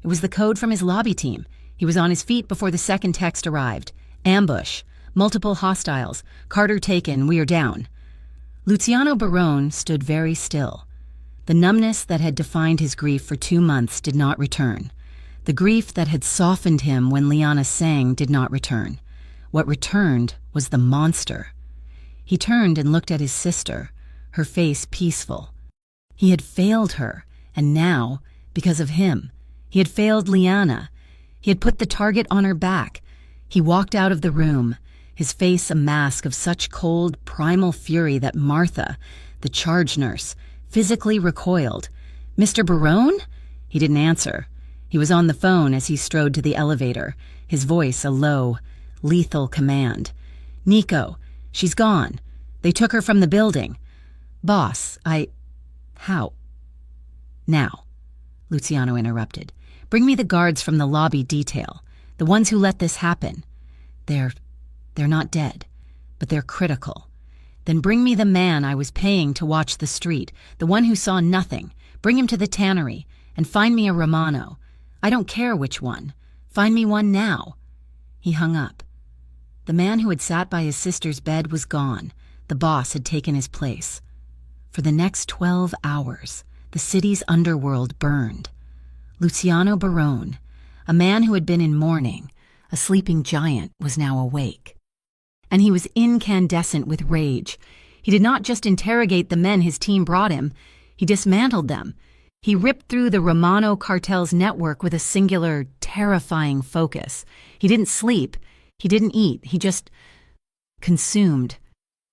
It was the code from his lobby team. He was on his feet before the second text arrived. Ambush. Multiple hostiles. Carter taken. We are down. Luciano Barone stood very still. The numbness that had defined his grief for 2 months did not return. The grief that had softened him when Liana sang did not return. What returned was the monster. He turned and looked at his sister, her face peaceful. He had failed her, and now, because of him, he had failed Liana. He had put the target on her back. He walked out of the room, his face a mask of such cold, primal fury that Martha, the charge nurse, physically recoiled. "Mr. Barone?" He didn't answer. He was on the phone as he strode to the elevator, his voice a low, lethal command. "Nico, she's gone. They took her from the building. Boss, How? Now," Luciano interrupted. "Bring me the guards from the lobby detail, the ones who let this happen. They're not dead, but they're critical. Then bring me the man I was paying to watch the street, the one who saw nothing. Bring him to the tannery, and find me a Romano. I don't care which one. Find me one now." He hung up. The man who had sat by his sister's bed was gone. The boss had taken his place. For the next 12 hours, the city's underworld burned. Luciano Barone, a man who had been in mourning, a sleeping giant, was now awake. And he was incandescent with rage. He did not just interrogate the men his team brought him, he dismantled them. He ripped through the Romano cartel's network with a singular, terrifying focus. He didn't sleep. He didn't eat. He just consumed.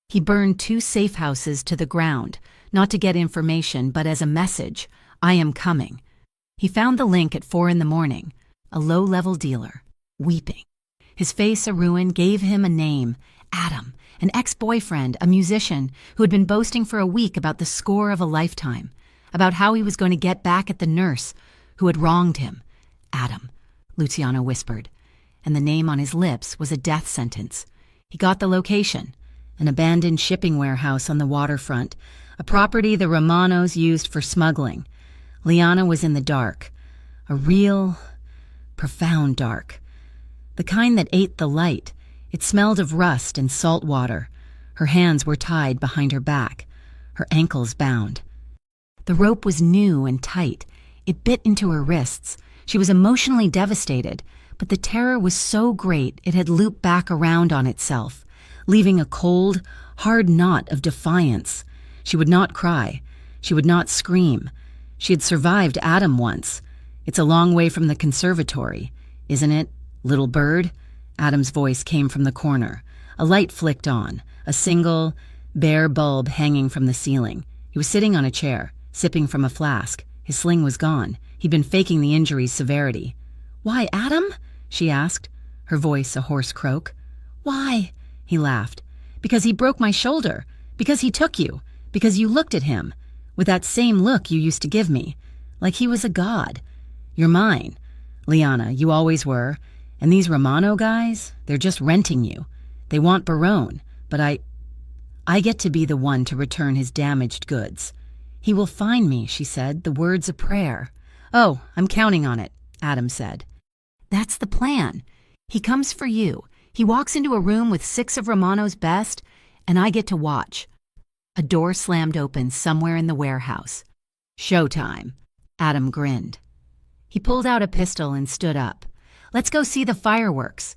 He burned 2 safe houses to the ground, not to get information, but as a message. I am coming. He found the link at 4 a.m, a low-level dealer, weeping. His face a ruin, gave him a name, Adam, an ex-boyfriend, a musician who had been boasting for a week about the score of a lifetime, about how he was going to get back at the nurse who had wronged him. Adam, Luciano whispered, and the name on his lips was a death sentence. He got the location, an abandoned shipping warehouse on the waterfront, a property the Romanos used for smuggling. Liana was in the dark, a real, profound dark. The kind that ate the light. It smelled of rust and salt water. Her hands were tied behind her back, her ankles bound. The rope was new and tight. It bit into her wrists. She was emotionally devastated, but the terror was so great it had looped back around on itself, leaving a cold, hard knot of defiance. She would not cry. She would not scream. She had survived Adam once. It's a long way from the conservatory, isn't it, little bird? Adam's voice came from the corner. A light flicked on, a single, bare bulb hanging from the ceiling. He was sitting on a chair, sipping from a flask. His sling was gone. He'd been faking the injury's severity. "Why, Adam?" she asked, her voice a hoarse croak. "Why?" He laughed. "Because he broke my shoulder. Because he took you. Because you looked at him. With that same look you used to give me. Like he was a god. You're mine. Liana, you always were. And these Romano guys, they're just renting you. They want Barone, but I get to be the one to return his damaged goods. He will find me," she said, the words a prayer. "Oh, I'm counting on it," Adam said. "That's the plan. He comes for you. He walks into a room with 6 of Romano's best, and I get to watch." A door slammed open somewhere in the warehouse. "Showtime," Adam grinned. He pulled out a pistol and stood up. "Let's go see the fireworks."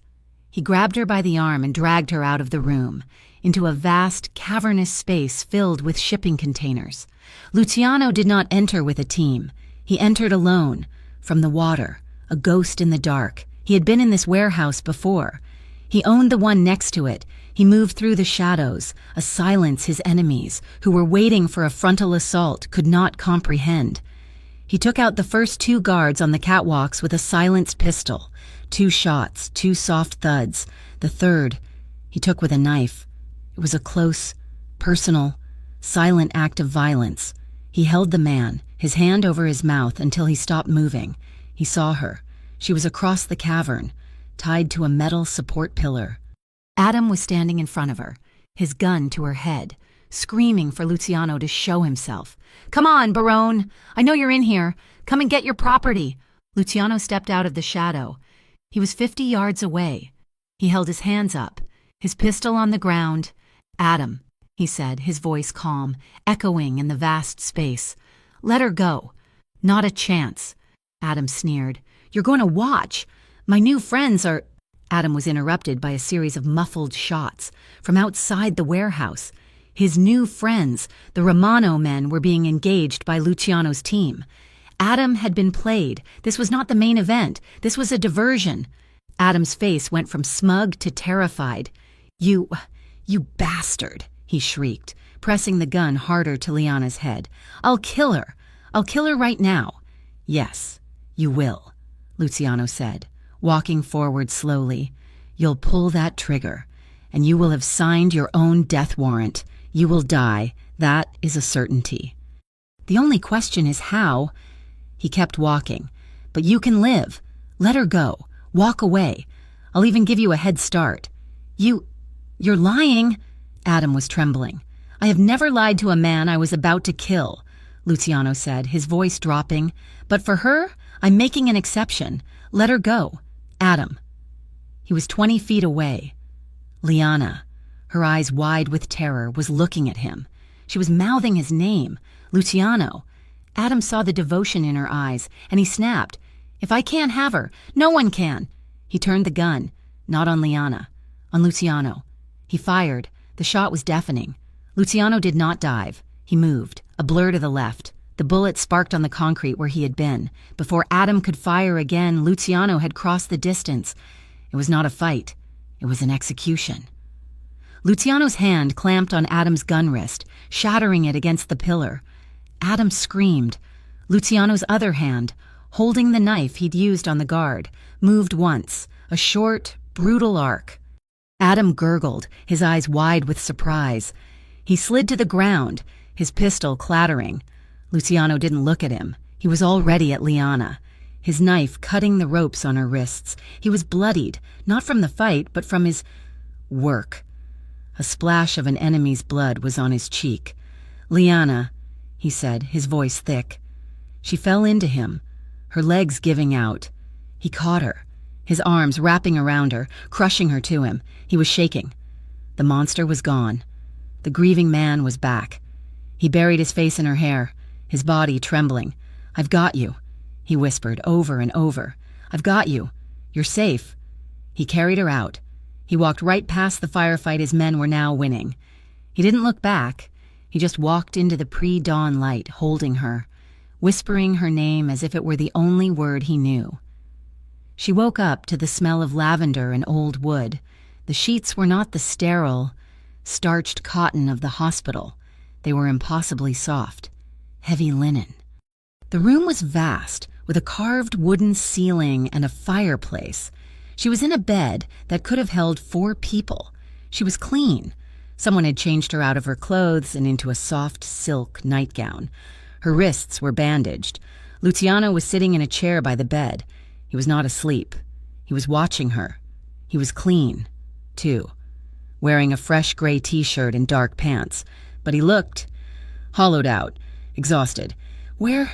He grabbed her by the arm and dragged her out of the room, into a vast, cavernous space filled with shipping containers. Luciano did not enter with a team. He entered alone, from the water, a ghost in the dark. He had been in this warehouse before. He owned the one next to it. He moved through the shadows, a silence his enemies, who were waiting for a frontal assault, could not comprehend. He took out the first 2 guards on the catwalks with a silenced pistol. 2 shots, 2 soft thuds. The third, he took with a knife. It was a close, personal, silent act of violence. He held the man, his hand over his mouth, until he stopped moving. He saw her. She was across the cavern, tied to a metal support pillar. Adam was standing in front of her, his gun to her head, screaming for Luciano to show himself. "Come on, Barone! I know you're in here. Come and get your property!" Luciano stepped out of the shadow. He was 50 yards away. He held his hands up, his pistol on the ground. "Adam," he said, his voice calm, echoing in the vast space. "Let her go." "Not a chance." Adam sneered. "You're going to watch. My new friends are—" Adam was interrupted by a series of muffled shots from outside the warehouse. His new friends, the Romano men, were being engaged by Luciano's team. Adam had been played. This was not the main event. This was a diversion. Adam's face went from smug to terrified. You bastard," he shrieked, pressing the gun harder to Liana's head. "I'll kill her. I'll kill her right now." "Yes, you will," Luciano said, walking forward slowly. "You'll pull that trigger, and you will have signed your own death warrant. You will die. That is a certainty. The only question is how." He kept walking. "But you can live. Let her go. Walk away. I'll even give you a head start." You're lying." Adam was trembling. "I have never lied to a man I was about to kill," Luciano said, his voice dropping. "But for her, I'm making an exception. Let her go. Adam." He was 20 feet away. Liana, her eyes wide with terror, was looking at him. She was mouthing his name, Luciano. Adam saw the devotion in her eyes, and he snapped. "If I can't have her, no one can." He turned the gun, not on Liana, on Luciano. He fired. The shot was deafening. Luciano did not dive. He moved, a blur to the left. The bullet sparked on the concrete where he had been. Before Adam could fire again, Luciano had crossed the distance. It was not a fight. It was an execution. Luciano's hand clamped on Adam's gun wrist, shattering it against the pillar. Adam screamed. Luciano's other hand, holding the knife he'd used on the guard, moved once, a short, brutal arc. Adam gurgled, his eyes wide with surprise. He slid to the ground, his pistol clattering. Luciano didn't look at him. He was already at Liana, his knife cutting the ropes on her wrists. He was bloodied, not from the fight, but from his work. A splash of an enemy's blood was on his cheek. "Liana," he said, his voice thick. She fell into him, her legs giving out. He caught her, his arms wrapping around her, crushing her to him. He was shaking. The monster was gone. The grieving man was back. He buried his face in her hair, his body trembling. "I've got you," he whispered over and over. "I've got you. You're safe." He carried her out. He walked right past the firefight his men were now winning. He didn't look back. He just walked into the pre-dawn light, holding her, whispering her name as if it were the only word he knew. She woke up to the smell of lavender and old wood. The sheets were not the sterile, starched cotton of the hospital. They were impossibly soft, heavy linen. The room was vast, with a carved wooden ceiling and a fireplace. She was in a bed that could have held 4 people. She was clean. Someone had changed her out of her clothes and into a soft silk nightgown. Her wrists were bandaged. Luciano was sitting in a chair by the bed. He was not asleep. He was watching her. He was clean, too, wearing a fresh gray t-shirt and dark pants. But he looked hollowed out, exhausted. "Where?"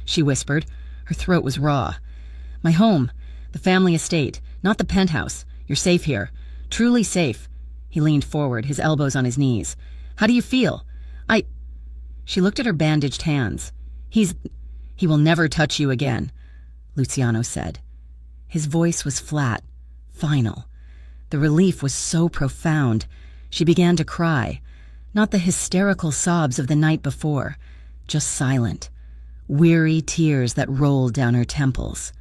she whispered. Her throat was raw. "My home, the family estate, not the penthouse. You're safe here. Truly safe." He leaned forward, his elbows on his knees. "How do you feel?" She looked at her bandaged hands. He will never touch you again," Luciano said. His voice was flat, final. The relief was so profound. She began to cry. Not the hysterical sobs of the night before, just silent, weary tears that rolled down her temples.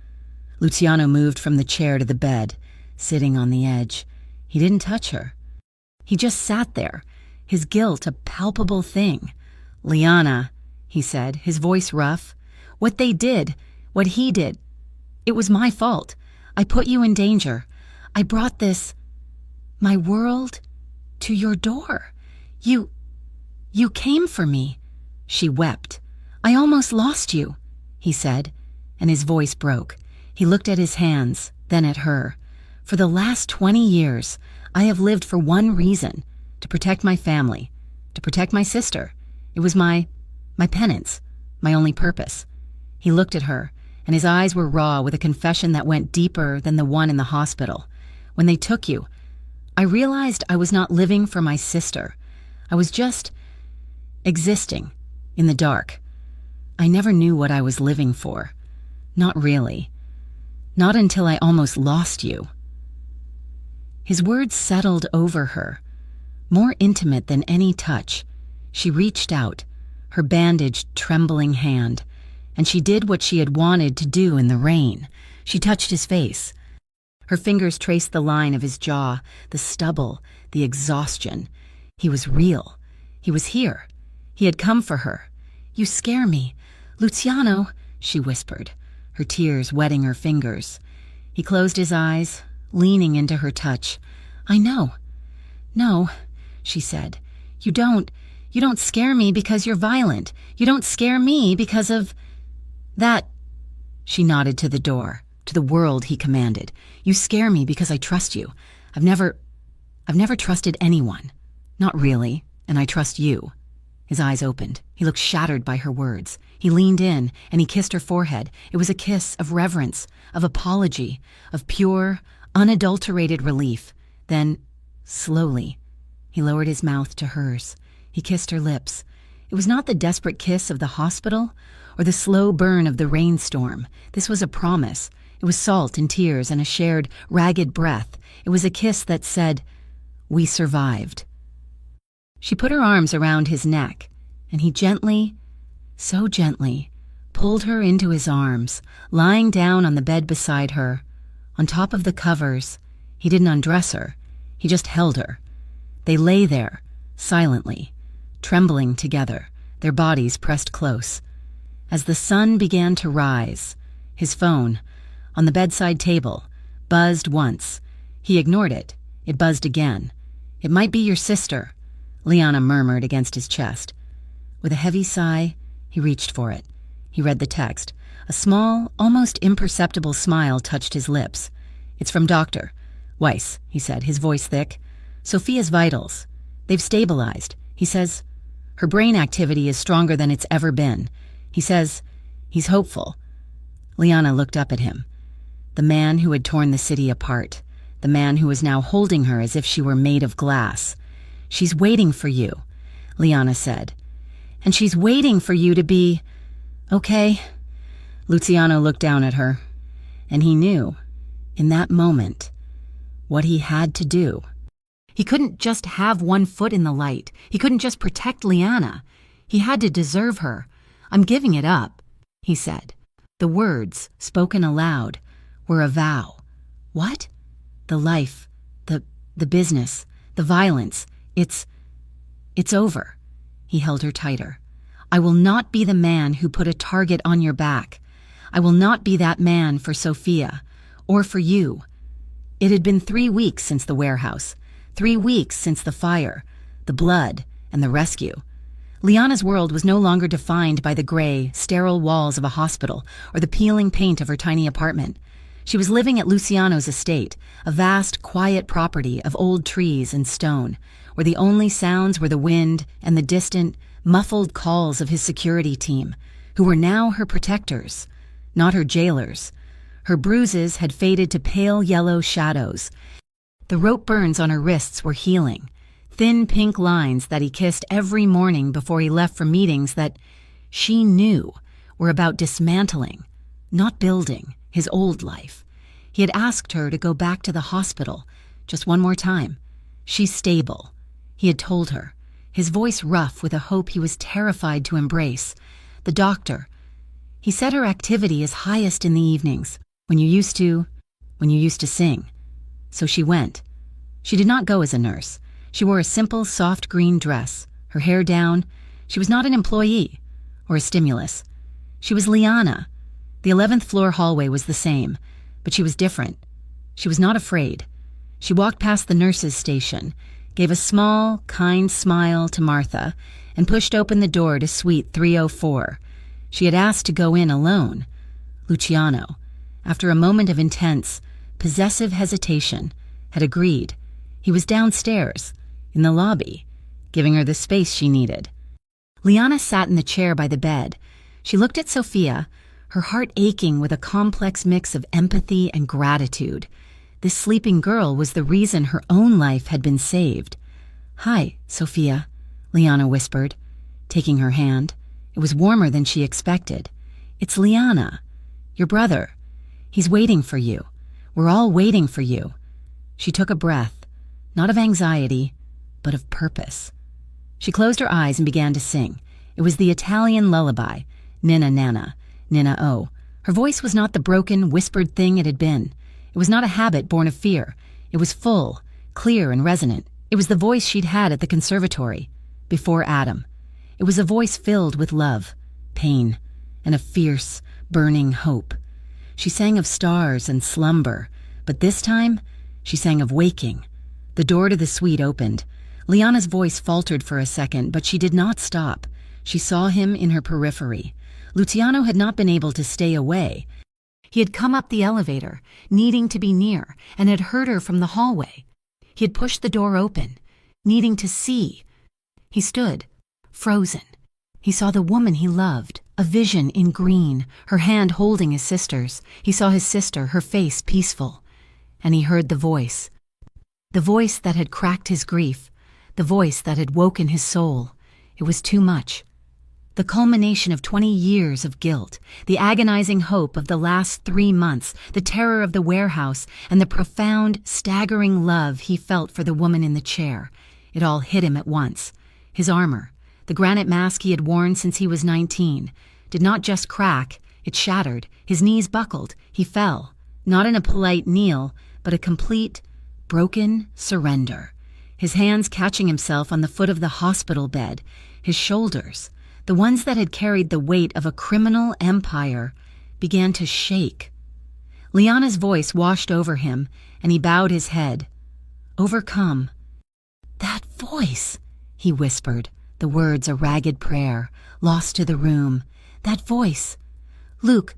Luciano moved from the chair to the bed, sitting on the edge. He didn't touch her. He just sat there, his guilt a palpable thing. "Liana," he said, his voice rough. "What they did, what he did, it was my fault. I put you in danger. I brought my world, to your door. You came for me." She wept. "I almost lost you," he said, and his voice broke. He looked at his hands, then at her. "For the last 20 years, I have lived for one reason, to protect my family, to protect my sister. It was my penance, my only purpose." He looked at her, and his eyes were raw with a confession that went deeper than the one in the hospital. "When they took you, I realized I was not living for my sister. I was just existing in the dark. I never knew what I was living for. Not really. Not until I almost lost you." His words settled over her, more intimate than any touch. She reached out, her bandaged, trembling hand, and she did what she had wanted to do in the rain. She touched his face. Her fingers traced the line of his jaw, the stubble, the exhaustion. He was real. He was here. He had come for her. "You scare me. Luciano," she whispered, her tears wetting her fingers. He closed his eyes, leaning into her touch. "I know." "No," she said. You don't scare me because you're violent. You don't scare me because of that." She nodded to the door, to the world he commanded. "You scare me because I trust you. I've never trusted anyone. Not really, and I trust you." His eyes opened. He looked shattered by her words. He leaned in, and he kissed her forehead. It was a kiss of reverence, of apology, of pure, unadulterated relief. Then, slowly, he lowered his mouth to hers. He kissed her lips. It was not the desperate kiss of the hospital or the slow burn of the rainstorm. This was a promise. It was salt and tears and a shared, ragged breath. It was a kiss that said, "We survived." She put her arms around his neck, and he gently, so gently, pulled her into his arms, lying down on the bed beside her. On top of the covers, he didn't undress her. He just held her. They lay there, silently, trembling together, their bodies pressed close. As the sun began to rise, his phone, on the bedside table, buzzed once. He ignored it. It buzzed again. "It might be your sister," Liana murmured against his chest. With a heavy sigh, he reached for it. He read the text. A small, almost imperceptible smile touched his lips. "It's from Dr. Weiss," he said, his voice thick. "Sophia's vitals. They've stabilized. He says her brain activity is stronger than it's ever been. He says he's hopeful." Liana looked up at him. The man who had torn the city apart. The man who was now holding her as if she were made of glass. "She's waiting for you," Liana said. "And she's waiting for you to be okay." Luciano looked down at her, and he knew, in that moment, what he had to do. He couldn't just have one foot in the light. He couldn't just protect Liana. He had to deserve her. "I'm giving it up," he said. The words, spoken aloud, were a vow. What? The life, the business, the violence. It's over. He held her tighter. "I will not be the man who put a target on your back. I will not be that man for Sophia, or for you." It had been 3 weeks since the warehouse, 3 weeks since the fire, the blood, and the rescue. Liana's world was no longer defined by the gray, sterile walls of a hospital or the peeling paint of her tiny apartment. She was living at Luciano's estate, a vast, quiet property of old trees and stone, where the only sounds were the wind and the distant, muffled calls of his security team, who were now her protectors, not her jailers. Her bruises had faded to pale yellow shadows. The rope burns on her wrists were healing, thin pink lines that he kissed every morning before he left for meetings that she knew were about dismantling, not building, his old life. He had asked her to go back to the hospital just one more time. "She's stable," he had told her, his voice rough with a hope he was terrified to embrace. "The doctor, he said her activity is highest in the evenings, when you used to sing." So she went. She did not go as a nurse. She wore a simple, soft green dress, her hair down. She was not an employee or a stimulus. She was Liana. The 11th floor hallway was the same, but she was different. She was not afraid. She walked past the nurse's station, gave a small, kind smile to Martha, and pushed open the door to suite 304. She had asked to go in alone. Luciano, after a moment of intense, possessive hesitation, had agreed. He was downstairs, in the lobby, giving her the space she needed. Liana sat in the chair by the bed. She looked at Sophia, her heart aching with a complex mix of empathy and gratitude. This sleeping girl was the reason her own life had been saved. "Hi, Sophia," Liana whispered, taking her hand. It was warmer than she expected. "It's Liana, your brother. He's waiting for you. We're all waiting for you." She took a breath, not of anxiety, but of purpose. She closed her eyes and began to sing. It was the Italian lullaby, Ninna Nana, Ninna O. Her voice was not the broken, whispered thing it had been. It was not a habit born of fear. It was full, clear, and resonant. It was the voice she'd had at the conservatory, before Adam. It was a voice filled with love, pain, and a fierce, burning hope. She sang of stars and slumber, but this time, she sang of waking. The door to the suite opened. Liana's voice faltered for a second, but she did not stop. She saw him in her periphery. Luciano had not been able to stay away. He had come up the elevator, needing to be near, and had heard her from the hallway. He had pushed the door open, needing to see. He stood, frozen. He saw the woman he loved, a vision in green, her hand holding his sister's. He saw his sister, her face peaceful. And he heard the voice that had cracked his grief, the voice that had woken his soul. It was too much. The culmination of 20 years of guilt, the agonizing hope of the last 3 months, the terror of the warehouse, and the profound, staggering love he felt for the woman in the chair. It all hit him at once. His armor, the granite mask he had worn since he was 19, did not just crack, it shattered. His knees buckled. He fell, not in a polite kneel, but a complete, broken surrender. His hands catching himself on the foot of the hospital bed, his shoulders, the ones that had carried the weight of a criminal empire, began to shake. Liana's voice washed over him, and he bowed his head. Overcome. "That voice," he whispered, the words a ragged prayer, lost to the room. "That voice. Luke."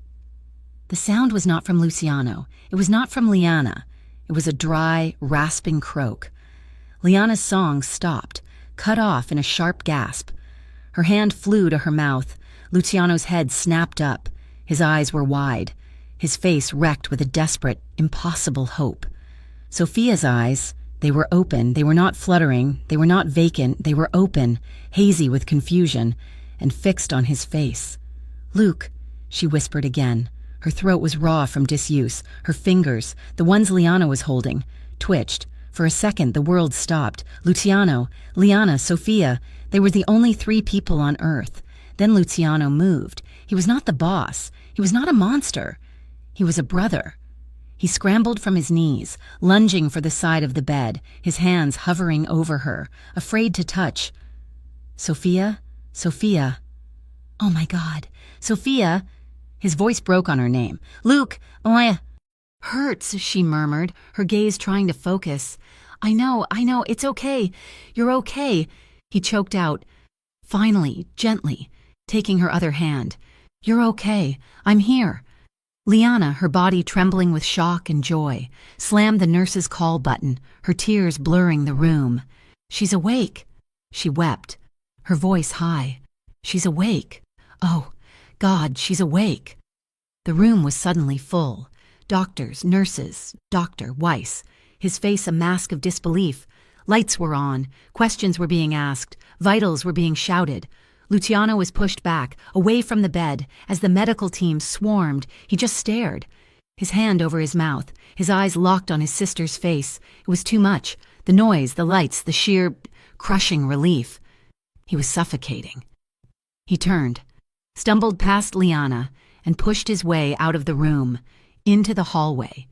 The sound was not from Luciano. It was not from Liana. It was a dry, rasping croak. Liana's song stopped, cut off in a sharp gasp. Her hand flew to her mouth. Luciano's head snapped up. His eyes were wide, his face wrecked with a desperate, impossible hope. Sophia's eyes, they were open, they were not fluttering, they were not vacant, they were open, hazy with confusion, and fixed on his face. "Luke," she whispered again. Her throat was raw from disuse. Her fingers, the ones Liana was holding, twitched. For a second, the world stopped. Luciano, Liana, Sophia, they were the only 3 people on Earth. Then Luciano moved. He was not the boss. He was not a monster. He was a brother. He scrambled from his knees, lunging for the side of the bed, his hands hovering over her, afraid to touch. "Sophia? Sophia." "Oh my God. Sophia." His voice broke on her name. "Luke, my hurts," she murmured, her gaze trying to focus. I know, it's okay. You're okay." He choked out, finally, gently, taking her other hand. "You're okay. I'm here." Liana, her body trembling with shock and joy, slammed the nurse's call button, her tears blurring the room. "She's awake." She wept, her voice high. "She's awake. Oh, God, she's awake." The room was suddenly full. Doctors, nurses, Dr. Weiss, his face a mask of disbelief. Lights were on, questions were being asked, vitals were being shouted. Luciano was pushed back, away from the bed. As the medical team swarmed, he just stared, his hand over his mouth, his eyes locked on his sister's face. It was too much. The noise, the lights, the sheer, crushing relief. He was suffocating. He turned, stumbled past Liana, and pushed his way out of the room, into the hallway.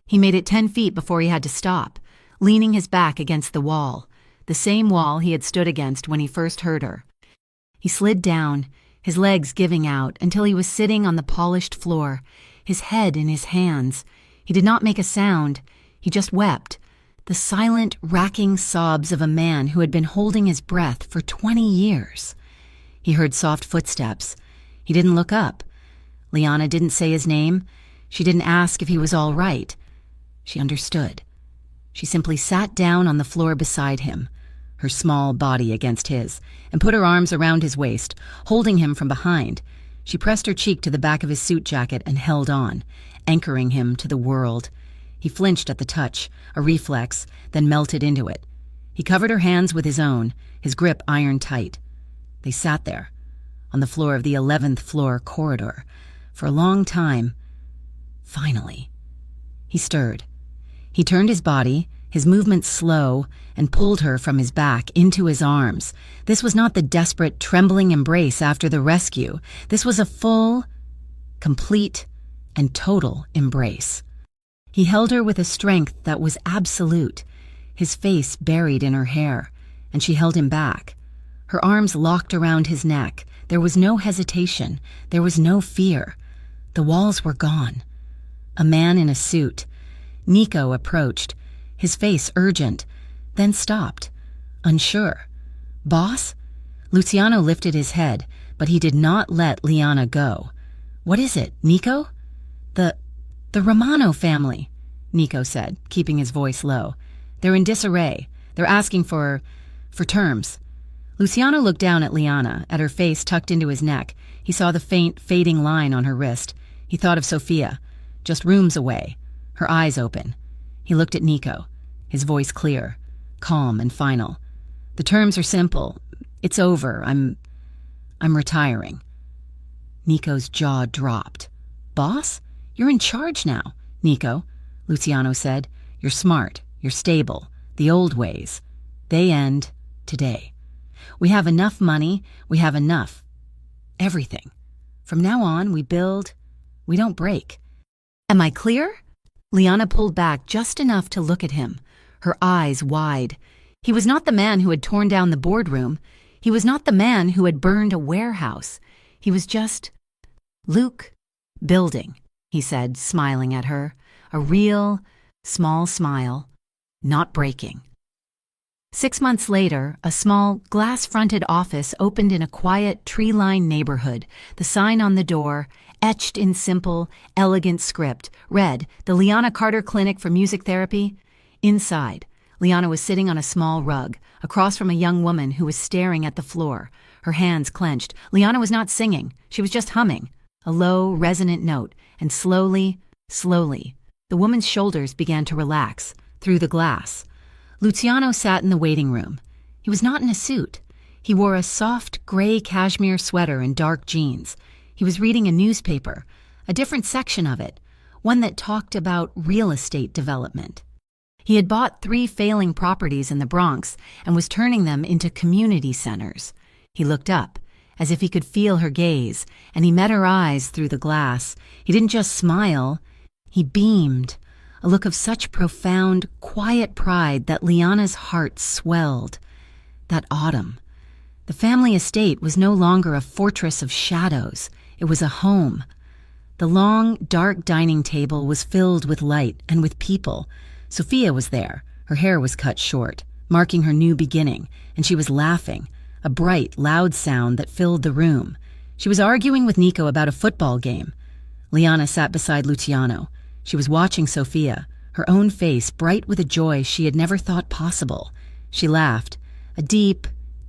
He made it 10 feet before he had to stop, leaning his back against the wall. the same wall he had stood against when he first heard her. He slid down, his legs giving out, until he was sitting on the polished floor, his head in his hands. He did not make a sound. He just wept, the silent, racking sobs of a man who had been holding his breath for 20 years. He heard soft footsteps. He didn't look up. Liana didn't say his name. She didn't ask if he was all right. She understood. She simply sat down on the floor beside him, her small body against his, and put her arms around his waist, holding him from behind. She pressed her cheek to the back of his suit jacket and held on, anchoring him to the world. He flinched at the touch, a reflex, then melted into it. He covered her hands with his own, his grip iron tight. They sat there, on the floor of the 11th floor corridor, for a long time. Finally, he stirred. He turned his body, his movements slow, and pulled her from his back into his arms. This was not the desperate, trembling embrace after the rescue. This was a full, complete, and total embrace. He held her with a strength that was absolute, his face buried in her hair, and she held him back. Her arms locked around his neck. There was no hesitation. There was no fear. The walls were gone. A man in a suit. Nico approached, his face urgent, then stopped, unsure. "Boss?" Luciano lifted his head, but he did not let Liana go. "What is it, Nico?" The Romano family," Nico said, keeping his voice low. "They're in disarray. They're asking for terms." Luciano looked down at Liana, at her face tucked into his neck. He saw the faint, fading line on her wrist. He thought of Sophia, just rooms away, her eyes open. He looked at Nico, his voice clear, calm and final. "The terms are simple. It's over. I'm retiring." Nico's jaw dropped. "Boss? You're in charge now, Nico," Luciano said. "You're smart. You're stable. The old ways. They end today. We have enough money. We have enough. Everything. From now on, we build. We don't break. Am I clear?" Liana pulled back just enough to look at him, her eyes wide. He was not the man who had torn down the boardroom. He was not the man who had burned a warehouse. He was just Luke building, he said, smiling at her, a real, small smile, not breaking. 6 months later, a small, glass-fronted office opened in a quiet, tree-lined neighborhood. The sign on the door, etched in simple, elegant script, read, "The Liana Carter Clinic for Music Therapy." Inside, Liana was sitting on a small rug, across from a young woman who was staring at the floor, her hands clenched. Liana was not singing. She was just humming, a low, resonant note, and slowly, the woman's shoulders began to relax, through the glass. Luciano sat in the waiting room. He was not in a suit. He wore a soft, gray cashmere sweater and dark jeans. He was reading a newspaper, a different section of it, one that talked about real estate development. He had bought 3 failing properties in the Bronx and was turning them into community centers. He looked up, as if he could feel her gaze, and he met her eyes through the glass. He didn't just smile, he beamed, a look of such profound, quiet pride that Liana's heart swelled. That autumn, the family estate was no longer a fortress of shadows. It was a home. The long, dark dining table was filled with light and with people. Sophia was there. Her hair was cut short, marking her new beginning, and she was laughing, a bright, loud sound that filled the room. She was arguing with Nico about a football game. Liana sat beside Luciano. She was watching Sophia, her own face bright with a joy she had never thought possible. She laughed, a deep,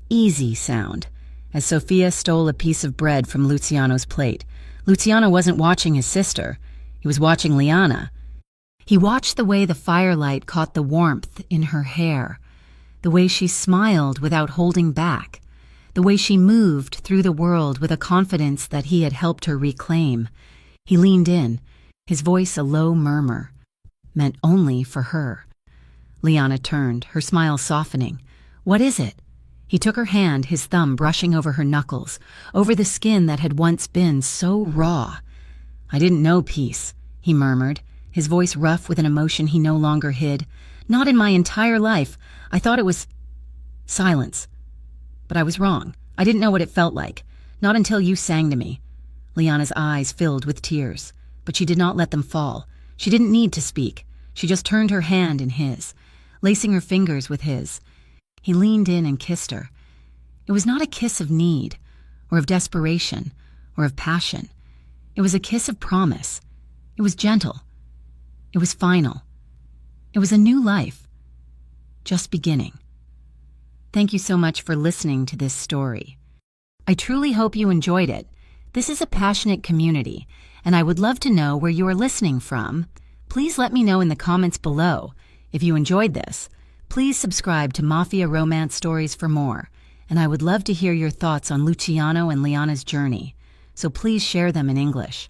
easy sound, as Sophia stole a piece of bread from Luciano's plate. Luciano wasn't watching his sister. He was watching Liana. He watched the way the firelight caught the warmth in her hair, the way she smiled without holding back, the way she moved through the world with a confidence that he had helped her reclaim. He leaned in, his voice a low murmur, meant only for her. Liana turned, her smile softening. "What is it?" He took her hand, his thumb brushing over her knuckles, over the skin that had once been so raw. "I didn't know peace," he murmured, his voice rough with an emotion he no longer hid. "Not in my entire life. I thought it was Silence. But I was wrong. I didn't know what it felt like. Not until you sang to me. Liana's eyes filled with tears, but she did not let them fall. She didn't need to speak. She just turned her hand in his, lacing her fingers with his. He leaned in and kissed her. It was not a kiss of need, or of desperation, or of passion. It was a kiss of promise. It was gentle. It was final. It was a new life, just beginning. Thank you so much for listening to this story. I truly hope you enjoyed it. This is a passionate community, and I would love to know where you are listening from. Please let me know in the comments below. If you enjoyed this, please subscribe to Mafia Romance Stories for more, and I would love to hear your thoughts on Luciano and Liana's journey, so please share them in English.